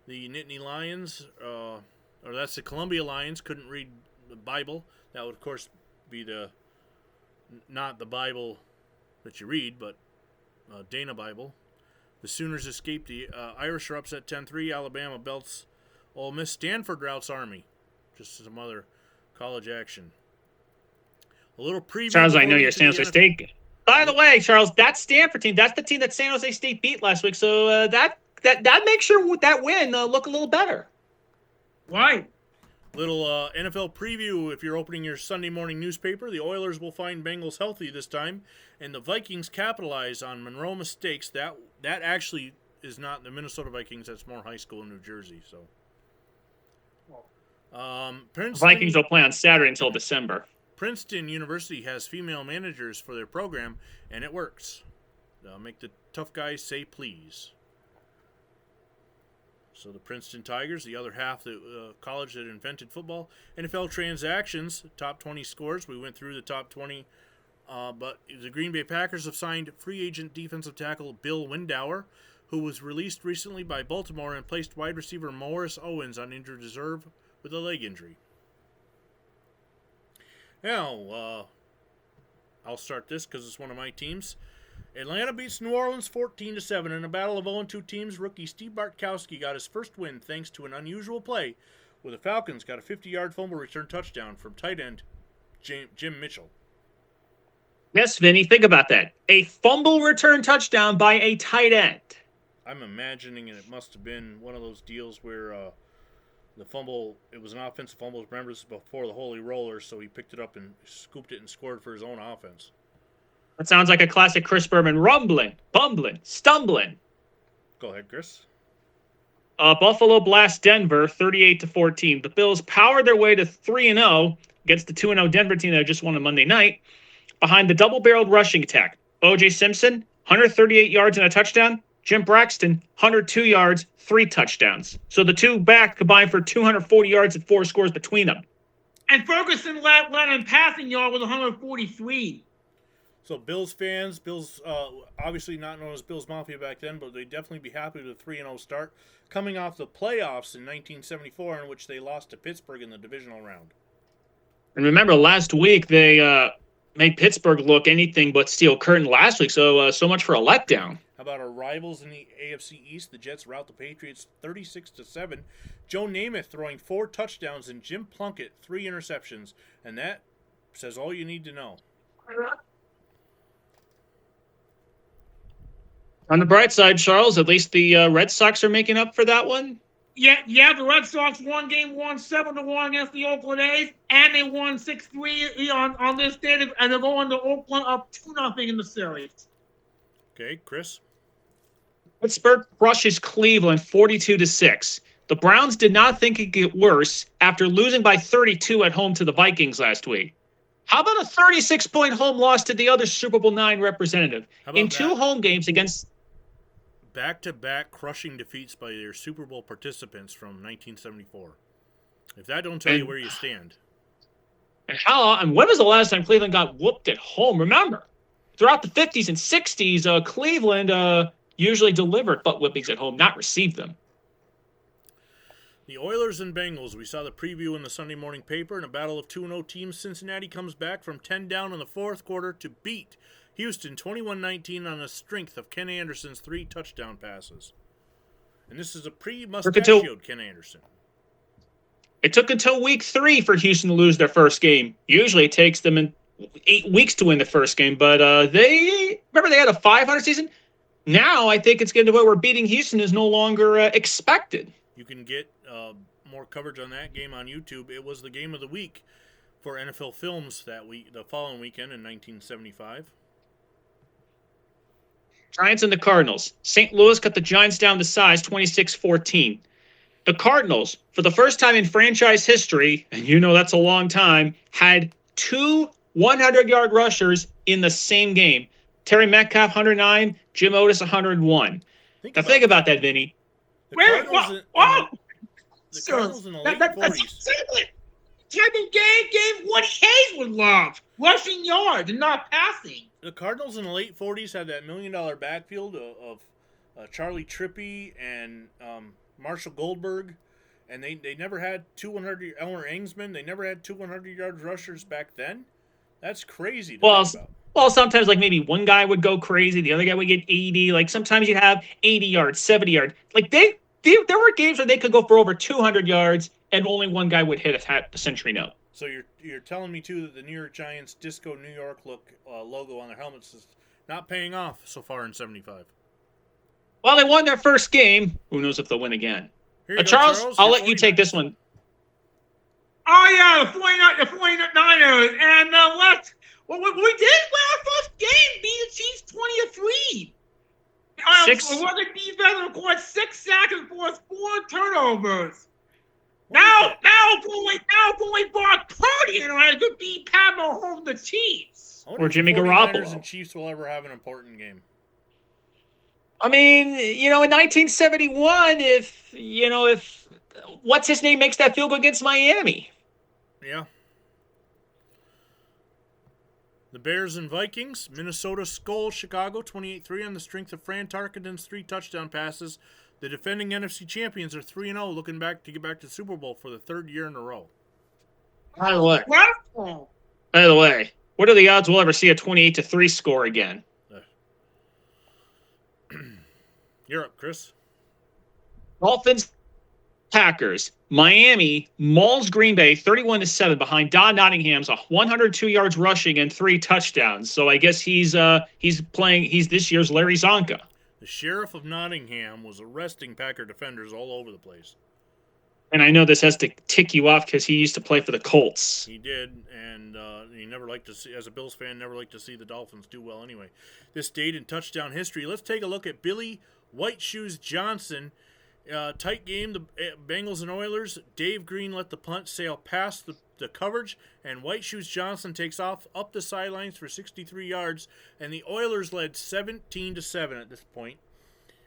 the Nittany Lions, or that's the Columbia Lions, couldn't read the Bible. That would, of course, be not the Bible that you read, but Dana Bible. The Sooners escaped. The Irish are upset 10-3. Alabama belts Ole Miss. Stanford routs Army. Just some other college action. A little preview. Charles, I know you're San Jose State. By the way, Charles, that Stanford team, that's the team that San Jose State beat last week. So that makes sure that win look a little better. Right. Little NFL preview. If you're opening your Sunday morning newspaper, the Oilers will find Bengals healthy this time, and the Vikings capitalize on Monroe mistakes. That actually is not the Minnesota Vikings. That's more high school in New Jersey. So, Vikings will play on Saturday until December. Princeton University has female managers for their program, and it works. They'll make the tough guys say please. So the Princeton Tigers, the other half, the college that invented football. NFL transactions, top 20 scores. We went through the top 20. But the Green Bay Packers have signed free agent defensive tackle Bill Windauer, who was released recently by Baltimore, and placed wide receiver Morris Owens on injured reserve with a leg injury. Now, I'll start this because it's one of my teams. Atlanta beats New Orleans 14-7 in a battle of 0-2 teams. Rookie Steve Bartkowski got his first win thanks to an unusual play where the Falcons got a 50-yard fumble return touchdown from tight end Jim Mitchell. Yes, Vinny, think about that. A fumble return touchdown by a tight end. I'm imagining it must have been one of those deals where the fumble, it was an offensive fumble. Remember, this is before the Holy Roller, so he picked it up and scooped it and scored for his own offense. That sounds like a classic Chris Berman rumbling, bumbling, stumbling. Go ahead, Chris. Buffalo blast Denver 38-14. The Bills powered their way to 3-0 against the 2-0 Denver team that just won on Monday night behind the double-barreled rushing attack. O.J. Simpson, 138 yards and a touchdown. Jim Braxton, 102 yards, 3 touchdowns. So the two back combined for 240 yards and 4 scores between them. And Ferguson led in passing yard with 143. So Bills fans, obviously not known as Bills Mafia back then, but they'd definitely be happy with a 3-0 start, coming off the playoffs in 1974 in which they lost to Pittsburgh in the divisional round. And remember, last week they made Pittsburgh look anything but steel curtain last week, so much for a letdown. How about our rivals in the AFC East? The Jets rout the Patriots 36-7. Joe Namath throwing 4 touchdowns and Jim Plunkett 3 interceptions, and that says all you need to know. On the bright side, Charles, at least the Red Sox are making up for that one. Yeah, the Red Sox won 7-1 against the Oakland A's, and they won 6-3 on this day, and they're going to Oakland up 2-0 in the series. Okay, Chris? Pittsburgh crushes Cleveland 42-6. The Browns did not think it could get worse after losing by 32 at home to the Vikings last week. How about a 36-point home loss to the other Super Bowl IX representative in 2 home games against back-to-back crushing defeats by their Super Bowl participants from 1974? If that don't tell you where you stand. And when was the last time Cleveland got whooped at home? Remember, throughout the 50s and 60s, Cleveland usually delivered butt whippings at home, not received them. The Oilers and Bengals, we saw the preview in the Sunday morning paper. In a battle of 2-0 teams, Cincinnati comes back from 10 down in the fourth quarter to beat Houston 21-19 on the strength of Ken Anderson's 3 touchdown passes. And this is a pre-mustachioed Ken Anderson. It took until week 3 for Houston to lose their first game. Usually it takes them 8 weeks to win the first game, but they had a 500 season. now I think it's getting to the point where beating Houston is no longer expected. You can get more coverage on that game on YouTube. It was the game of the week for NFL Films that week, the following weekend in 1975. Giants and the Cardinals. St. Louis cut the Giants down to size 26-14. The Cardinals, for the first time in franchise history, and you know that's a long time, had two 100-yard rushers in the same game. Terry Metcalf, 109, Jim Otis, 101. Think about that, Vinny. The Cardinals in the late 40s. Kevin gave Woody Hayes with love. Rushing yards and not passing. The Cardinals in the late 40s had that $1 million backfield of Charlie Trippi and Marshall Goldberg, and they never had 200. Elmer Angsman, they never had 200-yard rushers back then. That's crazy to think about. Well, sometimes like maybe one guy would go crazy, the other guy would get 80. Like sometimes you'd have 80 yards, 70 yards. Like there were games where they could go for over 200 yards, and only one guy would hit a century note. So you're telling me too that the New York Giants Disco New York look logo on their helmets is not paying off so far in 75. Well, they won their first game. Who knows if they'll win again? Charles, I'll let you take this one. Oh yeah, the 49ers, and we did win our first game, beat the Chiefs 20-3. The defense recorded 6 sacks and forced 4 turnovers. Now, boy, Brock Purdy and I could beat Pat Mahomes, the Chiefs. Or Jimmy Garoppolo. And Chiefs will ever have an important game. I mean, in 1971, if what's his name makes that field goal against Miami. Yeah. The Bears and Vikings. Minnesota skulls Chicago 28-3 on the strength of Fran Tarkenton's 3 touchdown passes. The defending NFC champions are 3-0, looking back to get back to the Super Bowl for the 3rd year in a row. By the way, what are the odds we'll ever see a 28-3 score again? You're up, Chris. Dolphins, Packers, Miami mauls Green Bay 31-7 behind Don Nottingham's 102 yards rushing and 3 touchdowns. So I guess he's this year's Larry Zonka. The sheriff of Nottingham was arresting Packer defenders all over the place. And I know this has to tick you off because he used to play for the Colts. He did, and he never liked to see, as a Bills fan, never liked to see the Dolphins do well anyway. This date in touchdown history. Let's take a look at Billy White Shoes Johnson. Tight game, the Bengals and Oilers. Dave Green let the punt sail past the coverage, and White Shoes Johnson takes off up the sidelines for 63 yards, and the Oilers led 17-7 at this point.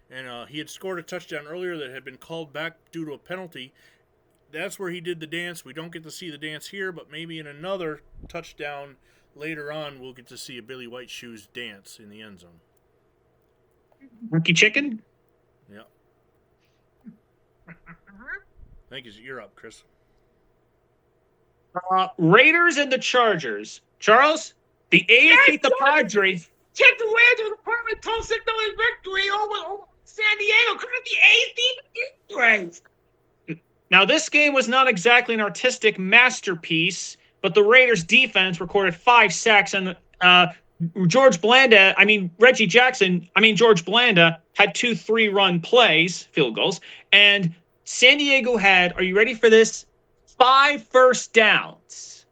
And he had scored a touchdown earlier that had been called back due to a penalty. That's where he did the dance. We don't get to see the dance here, but maybe in another touchdown later on, we'll get to see a Billy White Shoes dance in the end zone. Monkey chicken? Yeah. Thank you. You're up, Chris. Raiders and the Chargers. Charles, the A's beat the Padres. Check the Raiders department told signal victory over San Diego. Couldn't the A's beat the Padres? Now, this game was not exactly an artistic masterpiece, but the Raiders' defense recorded 5 sacks, and George Blanda had 2 3-run plays, field goals, and San Diego had, are you ready for this? 5 first downs.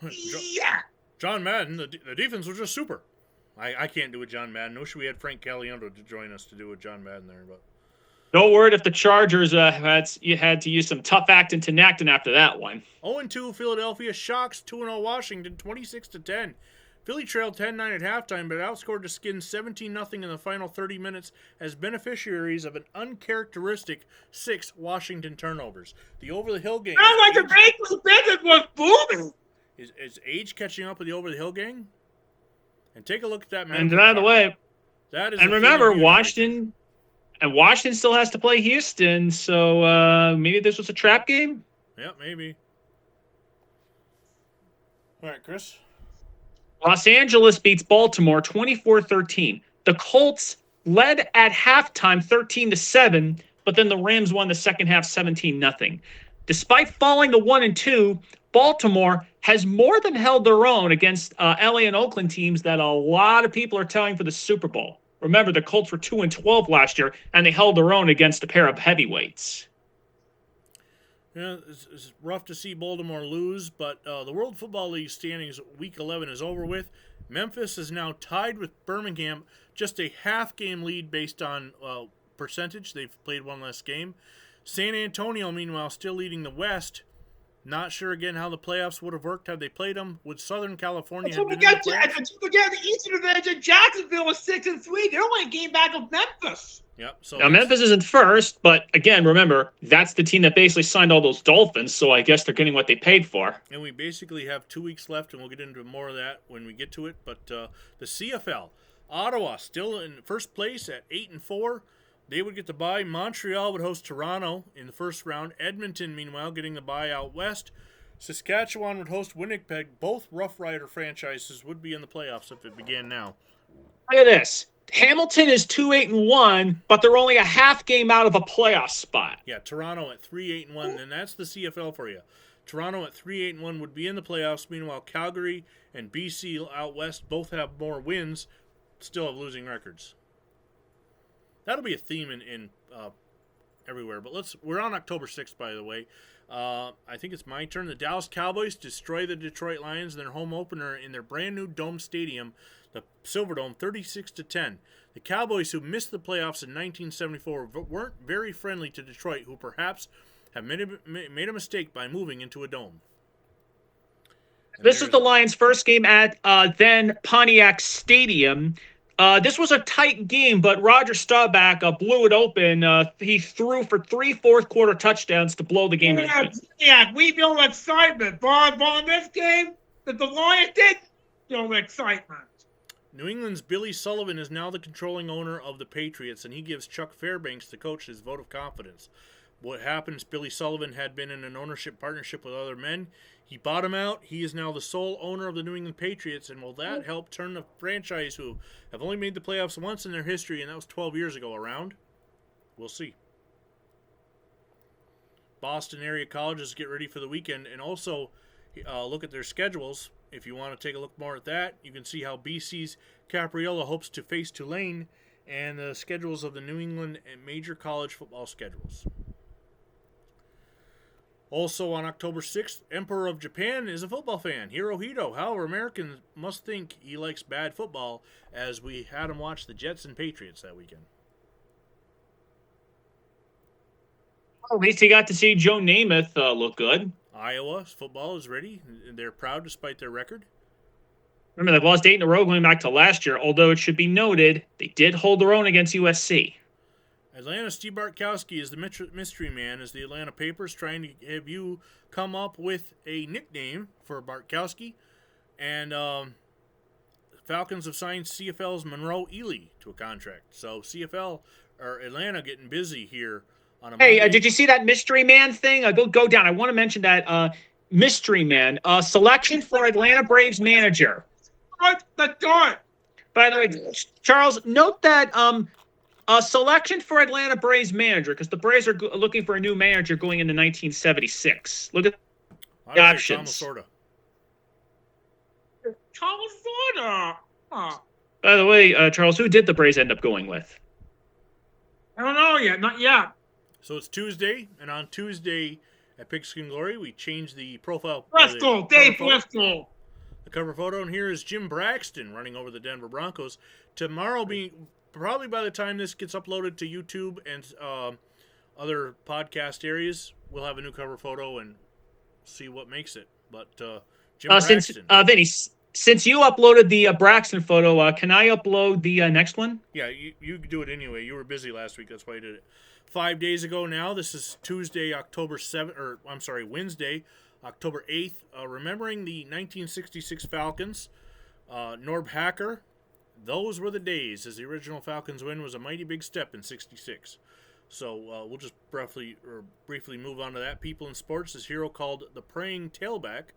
Yeah. John Madden, the defense was just super. I can't do a John Madden. I wish we had Frank Caliendo to join us to do a John Madden there, but. No word if the Chargers had to use some tough acting to Nacton after that one. 0-2 Philadelphia shocks 2-0 Washington 26-10. Philly trailed 10-9 at halftime, but outscored the Skins 17-0 in the final 30 minutes as beneficiaries of an uncharacteristic 6 Washington turnovers. The over-the-hill game. Sounds like the Bakery business was booming. Is age catching up with the over-the-hill gang? And take a look at that. And by the way, that is. And remember, Washington still has to play Houston, so maybe this was a trap game? Yeah, maybe. All right, Chris. Los Angeles beats Baltimore 24-13. The Colts led at halftime 13-7, but then the Rams won the second half 17-0. Despite falling to 1-2, Baltimore has more than held their own against LA and Oakland teams that a lot of people are telling for the Super Bowl. Remember, the Colts were 2-12 last year, and they held their own against a pair of heavyweights. Yeah, it's rough to see Baltimore lose, but the World Football League standings Week 11 is over with. Memphis is now tied with Birmingham, just a half-game lead based on percentage. They've played one less game. San Antonio, meanwhile, still leading the West. Not sure again how the playoffs would have worked had they played them. Would Southern California have been in the playoffs? Forget the Eastern Division. Jacksonville was 6-3. They're only a game back of Memphis. Yep. So now Memphis isn't first, but again, remember that's the team that basically signed all those Dolphins. So I guess they're getting what they paid for. And we basically have 2 weeks left, and we'll get into more of that when we get to it. But the CFL, Ottawa still in first place at 8-4. They would get the bye. Montreal would host Toronto in the first round. Edmonton, meanwhile, getting the bye out west. Saskatchewan would host Winnipeg. Both Rough Rider franchises would be in the playoffs if it began now. Look at this. Hamilton is 2-8-1, but they're only a half game out of a playoff spot. Yeah, Toronto at 3-8-1, and that's the CFL for you. Toronto at 3-8-1 would be in the playoffs. Meanwhile, Calgary and BC out west both have more wins, still have losing records. That'll be a theme in everywhere. But we're on October 6th, by the way. I think it's my turn. The Dallas Cowboys destroy the Detroit Lions in their home opener in their brand new dome stadium, the Silverdome, 36-10. The Cowboys, who missed the playoffs in 1974, weren't very friendly to Detroit, who perhaps have made a mistake by moving into a dome. This is the Lions' first game at then Pontiac Stadium. This was a tight game, but Roger Staubach blew it open. He threw for 3 fourth-quarter touchdowns to blow the game. Yeah, we build excitement. But on this game, that the Lions did build excitement. New England's Billy Sullivan is now the controlling owner of the Patriots, and he gives Chuck Fairbanks, the coach, his vote of confidence. What happens, Billy Sullivan had been in an ownership partnership with other men. He bought him out. He is now the sole owner of the New England Patriots, and will that help turn the franchise, who have only made the playoffs once in their history, and that was 12 years ago, around? We'll see. Boston area colleges get ready for the weekend, and also look at their schedules. If you want to take a look more at that, you can see how BC's Capriola hopes to face Tulane, and the schedules of the New England and major college football schedules. Also on October 6th, Emperor of Japan is a football fan, Hirohito. However, Americans must think he likes bad football, as we had him watch the Jets and Patriots that weekend. Well, at least he got to see Joe Namath look good. Iowa's football is ready. They're proud despite their record. Remember, they've lost 8 in a row going back to last year, although it should be noted they did hold their own against USC. Atlanta Steve Bartkowski is the mystery man, as the Atlanta Papers trying to have you come up with a nickname for Bartkowski. And Falcons have signed CFL's Monroe Ely to a contract. So CFL, or Atlanta, getting busy here on a Monday. Hey, did you see that mystery man thing? Go down. I want to mention that mystery man selection for Atlanta Braves manager. The dart. By the way, Charles, note that a selection for Atlanta Braves manager, because the Braves are looking for a new manager going into 1976. Look at the options. Thomas Sorda. Huh. By the way, Charles, who did the Braves end up going with? I don't know yet. Not yet. So it's Tuesday, and on Tuesday at Pigskin Glory, we changed the profile. Bristol, Dave Bristol. The cover photo, and here is Jim Braxton running over the Denver Broncos. Tomorrow being... Probably by the time this gets uploaded to YouTube and other podcast areas, we'll have a new cover photo and see what makes it. But Jim Braxton. Vinny, since you uploaded the Braxton photo, can I upload the next one? Yeah, you do it anyway. You were busy last week. That's why you did it. 5 days ago now. This is Tuesday, October 7th, or I'm sorry, Wednesday, October 8th. Remembering the 1966 Falcons, Norb Hacker. Those were the days, as the original Falcons win was a mighty big step in 66. So we'll just briefly move on to that. People in sports, this hero called the Praying Tailback.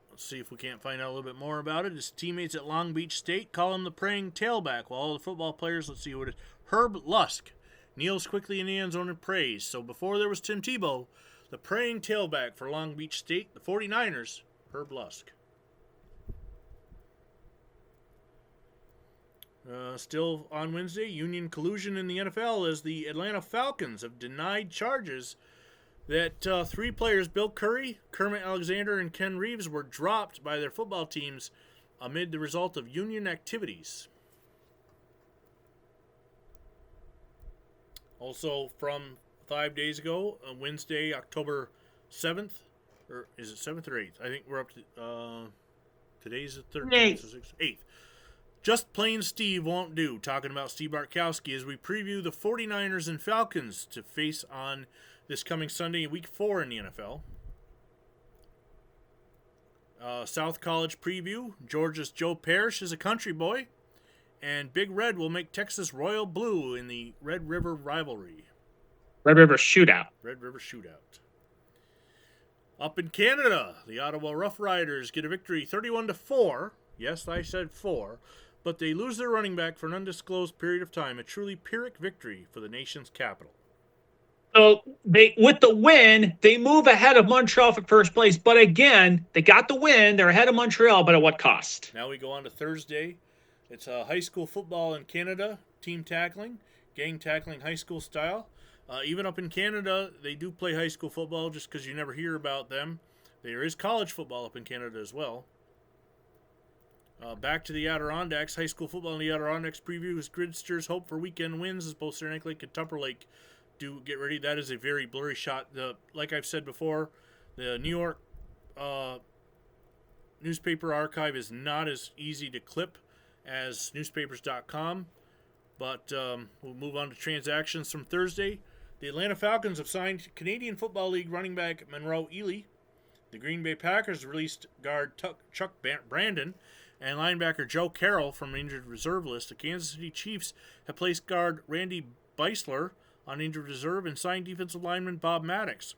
Let's see if we can't find out a little bit more about it. His teammates at Long Beach State call him the Praying Tailback, while all the football players, let's see what it is. Herb Lusk kneels quickly in the end zone and prays. So before there was Tim Tebow, the Praying Tailback for Long Beach State, the 49ers, Herb Lusk. Still on Wednesday, union collusion in the NFL as the Atlanta Falcons have denied charges that 3 players, Bill Curry, Kermit Alexander, and Ken Reeves, were dropped by their football teams amid the result of union activities. Also, from 5 days ago, Wednesday, October 7th, or is it 7th or 8th? I think we're up to, today's the 13th, 8th. Just Plain Steve won't do, talking about Steve Bartkowski as we preview the 49ers and Falcons to face on this coming Sunday, week 4 in the NFL. South College preview, Georgia's Joe Parrish is a country boy, and Big Red will make Texas royal blue in the Red River rivalry. Red River Shootout. Red River Shootout. Up in Canada, the Ottawa Rough Riders get a victory 31-4. Yes, I said 4. But they lose their running back for an undisclosed period of time. A truly Pyrrhic victory for the nation's capital. So with the win, they move ahead of Montreal for first place. But again, they got the win. They're ahead of Montreal, but at what cost? Now we go on to Thursday. It's high school football in Canada, team tackling, gang tackling high school style. Even up in Canada, they do play high school football just because you never hear about them. There is college football up in Canada as well. Back to the Adirondacks. High school football in the Adirondacks preview is Gridsters' hope for weekend wins as both Saranac Lake and Tupper Lake do get ready. That is a very blurry shot. Like I've said before, the New York newspaper archive is not as easy to clip as newspapers.com. But we'll move on to transactions from Thursday. The Atlanta Falcons have signed Canadian Football League running back Monroe Ely. The Green Bay Packers released guard Chuck Brandon and linebacker Joe Carroll from injured reserve list. The Kansas City Chiefs have placed guard Randy Beisler on injured reserve and signed defensive lineman Bob Maddox.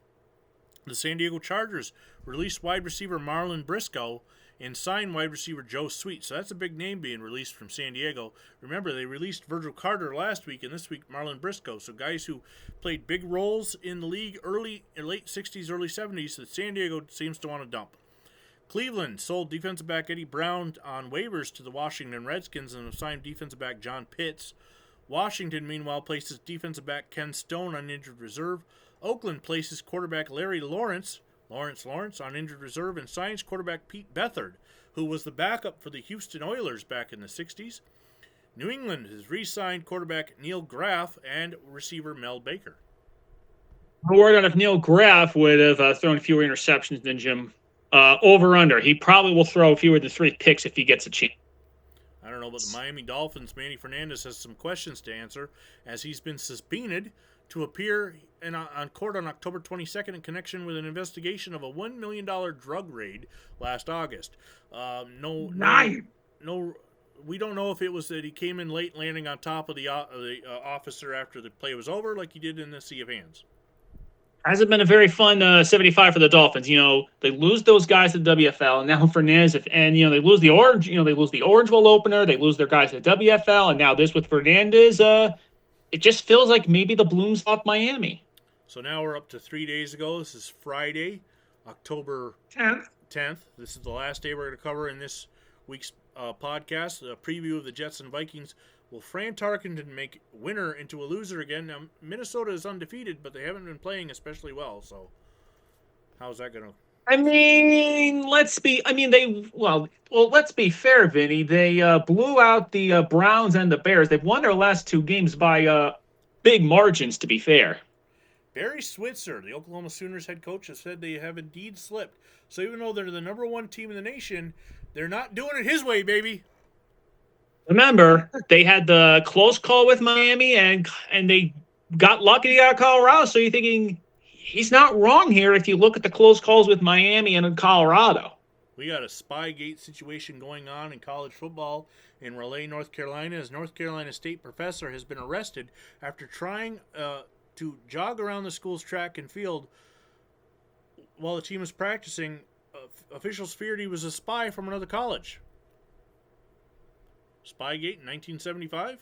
The San Diego Chargers released wide receiver Marlon Briscoe and signed wide receiver Joe Sweet. So that's a big name being released from San Diego. Remember, they released Virgil Carter last week, and this week Marlon Briscoe. So guys who played big roles in the league late 60s, early 70s that San Diego seems to want to dump. Cleveland sold defensive back Eddie Brown on waivers to the Washington Redskins and signed defensive back John Pitts. Washington, meanwhile, places defensive back Ken Stone on injured reserve. Oakland places quarterback Larry Lawrence on injured reserve and signs quarterback Pete Beathard, who was the backup for the Houston Oilers back in the 60s. New England has re-signed quarterback Neil Graff and receiver Mel Baker. The word on if Neil Graff would have thrown fewer interceptions than Jim. Over-under. He probably will throw fewer than 3 picks if he gets a chance. I don't know, but the Miami Dolphins, Manny Fernandez has some questions to answer as he's been subpoenaed to appear on court on October 22nd in connection with an investigation of a $1 million drug raid last August. No, we don't know if it was that he came in late, landing on top of the officer after the play was over, like he did in the Sea of Hands. Hasn't been a very fun 75 for the Dolphins. You know, they lose those guys to the WFL, and now Fernandez, they lose the Orange. You know, they lose the Orange Bowl opener. They lose their guys to the WFL, and now this with Fernandez. It just feels like maybe the bloom's off Miami. So now we're up to 3 days ago. This is Friday, October 10th. This is the last day we're going to cover in this week's podcast. A preview of the Jets and Vikings. Will Fran Tarkenton make winner into a loser again? Now, Minnesota is undefeated, but they haven't been playing especially well. So, how's that going to? Let's be fair, Vinny. They blew out the Browns and the Bears. They've won their last 2 games by big margins, to be fair. Barry Switzer, the Oklahoma Sooners head coach, has said they have indeed slipped. So even though they're the number 1 team in the nation, they're not doing it his way, baby. Remember, they had the close call with Miami, and they got lucky out of Colorado. So you're thinking he's not wrong here if you look at the close calls with Miami and in Colorado. We got a Spygate situation going on in college football in Raleigh, North Carolina, as North Carolina State professor has been arrested after trying to jog around the school's track and field while the team was practicing. Officials feared he was a spy from another college. Spygate in 1975.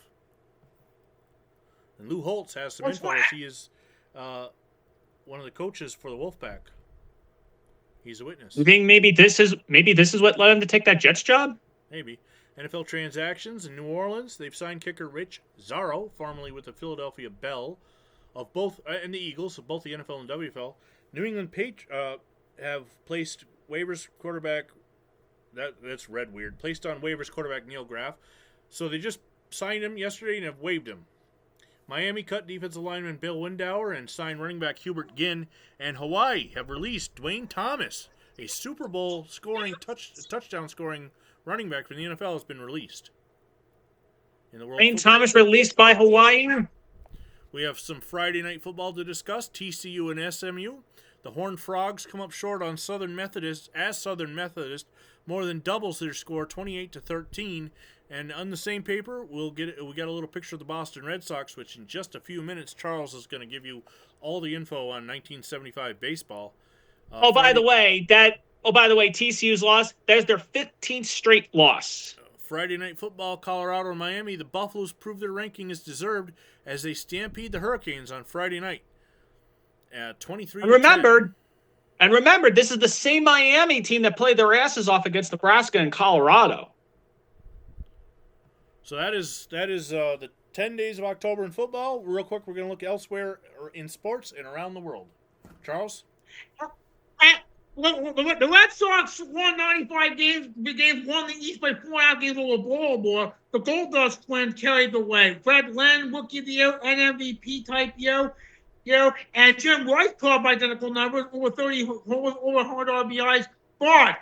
And Lou Holtz has some info as he is one of the coaches for the Wolfpack. He's a witness. You think maybe this is what led him to take that Jets job? Maybe. NFL transactions in New Orleans. They've signed kicker Rich Zarro, formerly with the Philadelphia Bell, of both and the Eagles of both the NFL and WFL. New England have placed waivers quarterback. That's red weird. Placed on waivers quarterback Neil Graff. So they just signed him yesterday and have waived him. Miami cut defensive lineman Bill Windauer and signed running back Hubert Ginn. And Hawaii have released Dwayne Thomas, a Super Bowl scoring touchdown scoring running back from the NFL, has been released. In the World Dwayne Thomas released by Hawaii. We have some Friday night football to discuss. TCU and SMU. The Horned Frogs come up short on Southern Methodist, more than doubles their score, 28-13. And on the same paper, we get a little picture of the Boston Red Sox, which in just a few minutes, Charles is going to give you all the info on 1975 baseball. By the way, TCU's loss, that is their 15th straight loss. Friday night football, Colorado and Miami. The Buffaloes prove their ranking is deserved as they stampede the Hurricanes on Friday night at 23. And remember, this is the same Miami team that played their asses off against Nebraska and Colorado. So that is the 10 days of October in football. Real quick, we're going to look elsewhere in sports and around the world. Charles? The Red Sox won 95 games. The games won the East by 4.5 games over Baltimore. The Goldust twins carried the way. Fred Lynn, Rookie of the Year, NMVP type year. And Jim Rice put up identical numbers, over 100 RBIs. But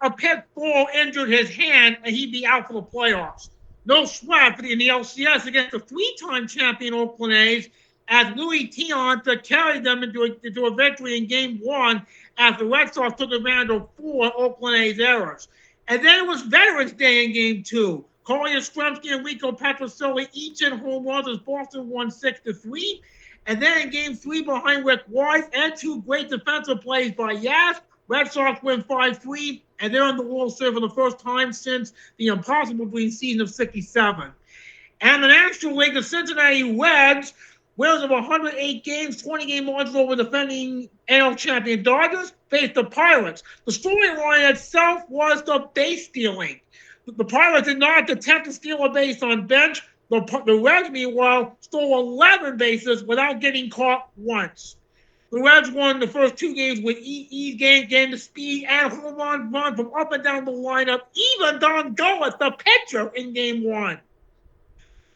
a pet ball injured his hand, and he'd be out for the playoffs. No sweat in the LCS against the three-time champion Oakland A's, as Louis Tiant carried them into a victory in Game 1 as the Red Sox took advantage of 4 Oakland A's errors. And then it was Veterans Day in Game 2. Corey Yastrzemski and Rico Petroselli each hit home runs as Boston won 6-3. And then in Game 3 behind Rick Wise and 2 great defensive plays by Yas, Red Sox win 5-3, and they're in the World Series for the first time since the impossible dream season of '67. And the National League, the Cincinnati Reds, winners of 108 games, 20-game margin over defending NL champion Dodgers, faced the Pirates. The storyline itself was the base stealing. The Pirates did not attempt to steal a base on bench. The Reds, meanwhile, stole 11 bases without getting caught once. The Reds won the first 2 games with ease, gained the speed and home run from up and down the lineup. Even Don Gullett, the pitcher, in Game 1.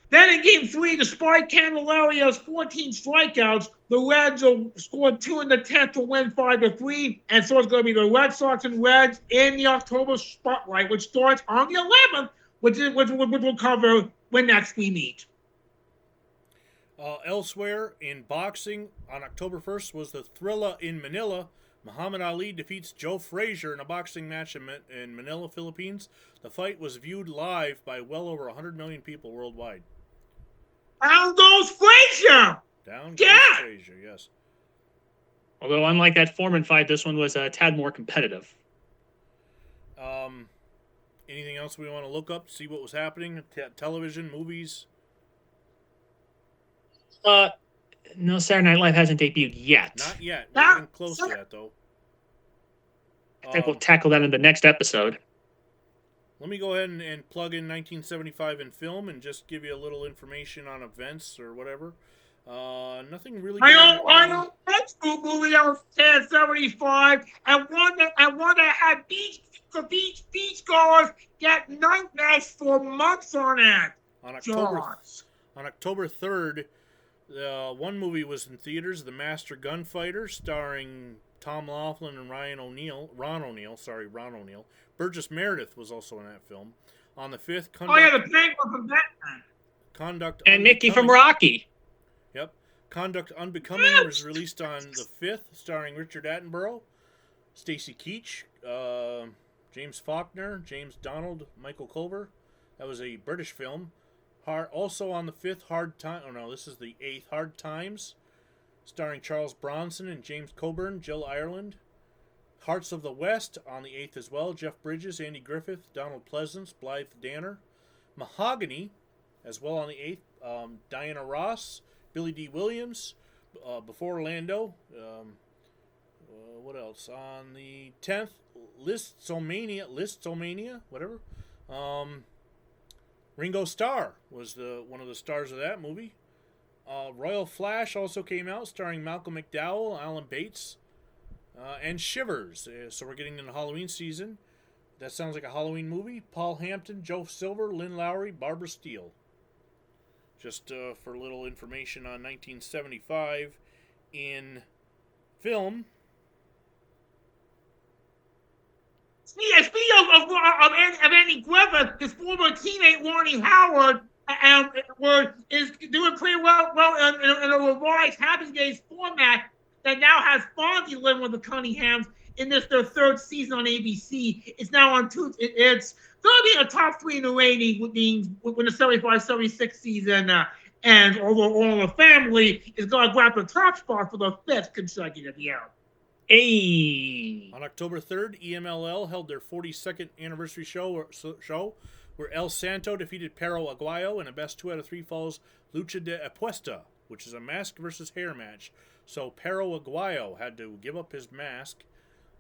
Then in Game 3, despite Candelaria's 14 strikeouts, the Reds scored 2 in the 10th to win 5-3. And so it's going to be the Red Sox and Reds in the October spotlight, which starts on the 11th, which we'll cover when next we meet. Elsewhere in boxing, on October 1st was the Thrilla in Manila. Muhammad Ali defeats Joe Frazier in a boxing match in Manila, Philippines. The fight was viewed live by well over 100 million people worldwide. Down goes Frazier! Down goes Frazier, yes. Although, unlike that Foreman fight, this one was a tad more competitive. Anything else we want to look up, see what was happening? Television, movies? No, Saturday Night Live hasn't debuted yet. Not yet. We're getting close to that, though. I think we'll tackle that in the next episode. Let me go ahead and plug in 1975 in film and just give you a little information on events or whatever. Nothing really. I know that's a movie that was 1075 and one that had beach goers get nightmares for months on end. On October 3rd, one movie was in theaters, The Master Gunfighter, starring Tom Laughlin and Ron O'Neal. Burgess Meredith was also in that film. On the 5th, the Penguin from Batman. And Mickey from Rocky. Yep. Conduct Unbecoming was released on the 5th, starring Richard Attenborough, Stacy Keach, James Faulkner, James Donald, Michael Culver. That was a British film. Also on the 5th, this is the 8th, Hard Times, starring Charles Bronson and James Coburn, Jill Ireland. Hearts of the West on the 8th as well, Jeff Bridges, Andy Griffith, Donald Pleasance, Blythe Danner. Mahogany, as well on the 8th, Diana Ross, Billy D. Williams, Before Orlando. What else? On the 10th, Listomania, whatever. Ringo Starr was one of the stars of that movie. Royal Flash also came out, starring Malcolm McDowell, Alan Bates, and Shivers. So we're getting into Halloween season. That sounds like a Halloween movie. Paul Hampton, Joe Silver, Lynn Lowry, Barbara Steele. Just for a little information on 1975 in film. Speaking of Andy Griffith, his former teammate Ronnie Howard is doing pretty well in a revised Happy Days format that now has Fonzie living with the Cunninghams in their third season on ABC. It's now on two. It's going to be a top 3 in the rating when the 75-76 season ends. Although All in the Family is going to grab the top spot for the 5th consecutive year. Hey. On October 3rd, EMLL held their 42nd anniversary show where El Santo defeated Perro Aguayo in a best 2 out of 3 falls Lucha de Apuesta, which is a mask versus hair match. So Perro Aguayo had to give up his mask.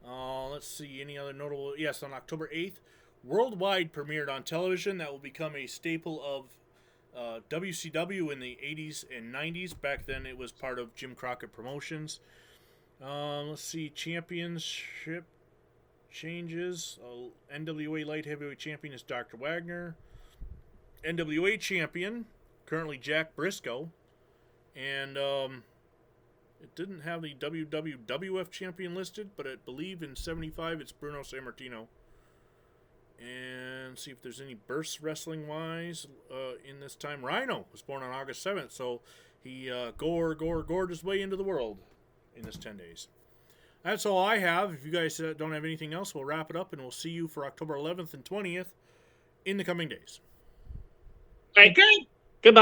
Let's see, any other notable... Yes, on October 8th, Worldwide premiered on television. That will become a staple of WCW in the 80s and 90s. Back then it was part of Jim Crockett Promotions. Let's see, championship changes. NWA Light Heavyweight Champion is Dr. Wagner. NWA Champion, currently Jack Briscoe. And it didn't have the WWF Champion listed, but I believe in 75 it's Bruno Sammartino. And see if there's any bursts wrestling-wise in this time. Rhino was born on August 7th, so he gored his way into the world in this 10 days. That's all I have. If you guys don't have anything else, we'll wrap it up, and we'll see you for October 11th and 20th in the coming days. Okay. Goodbye.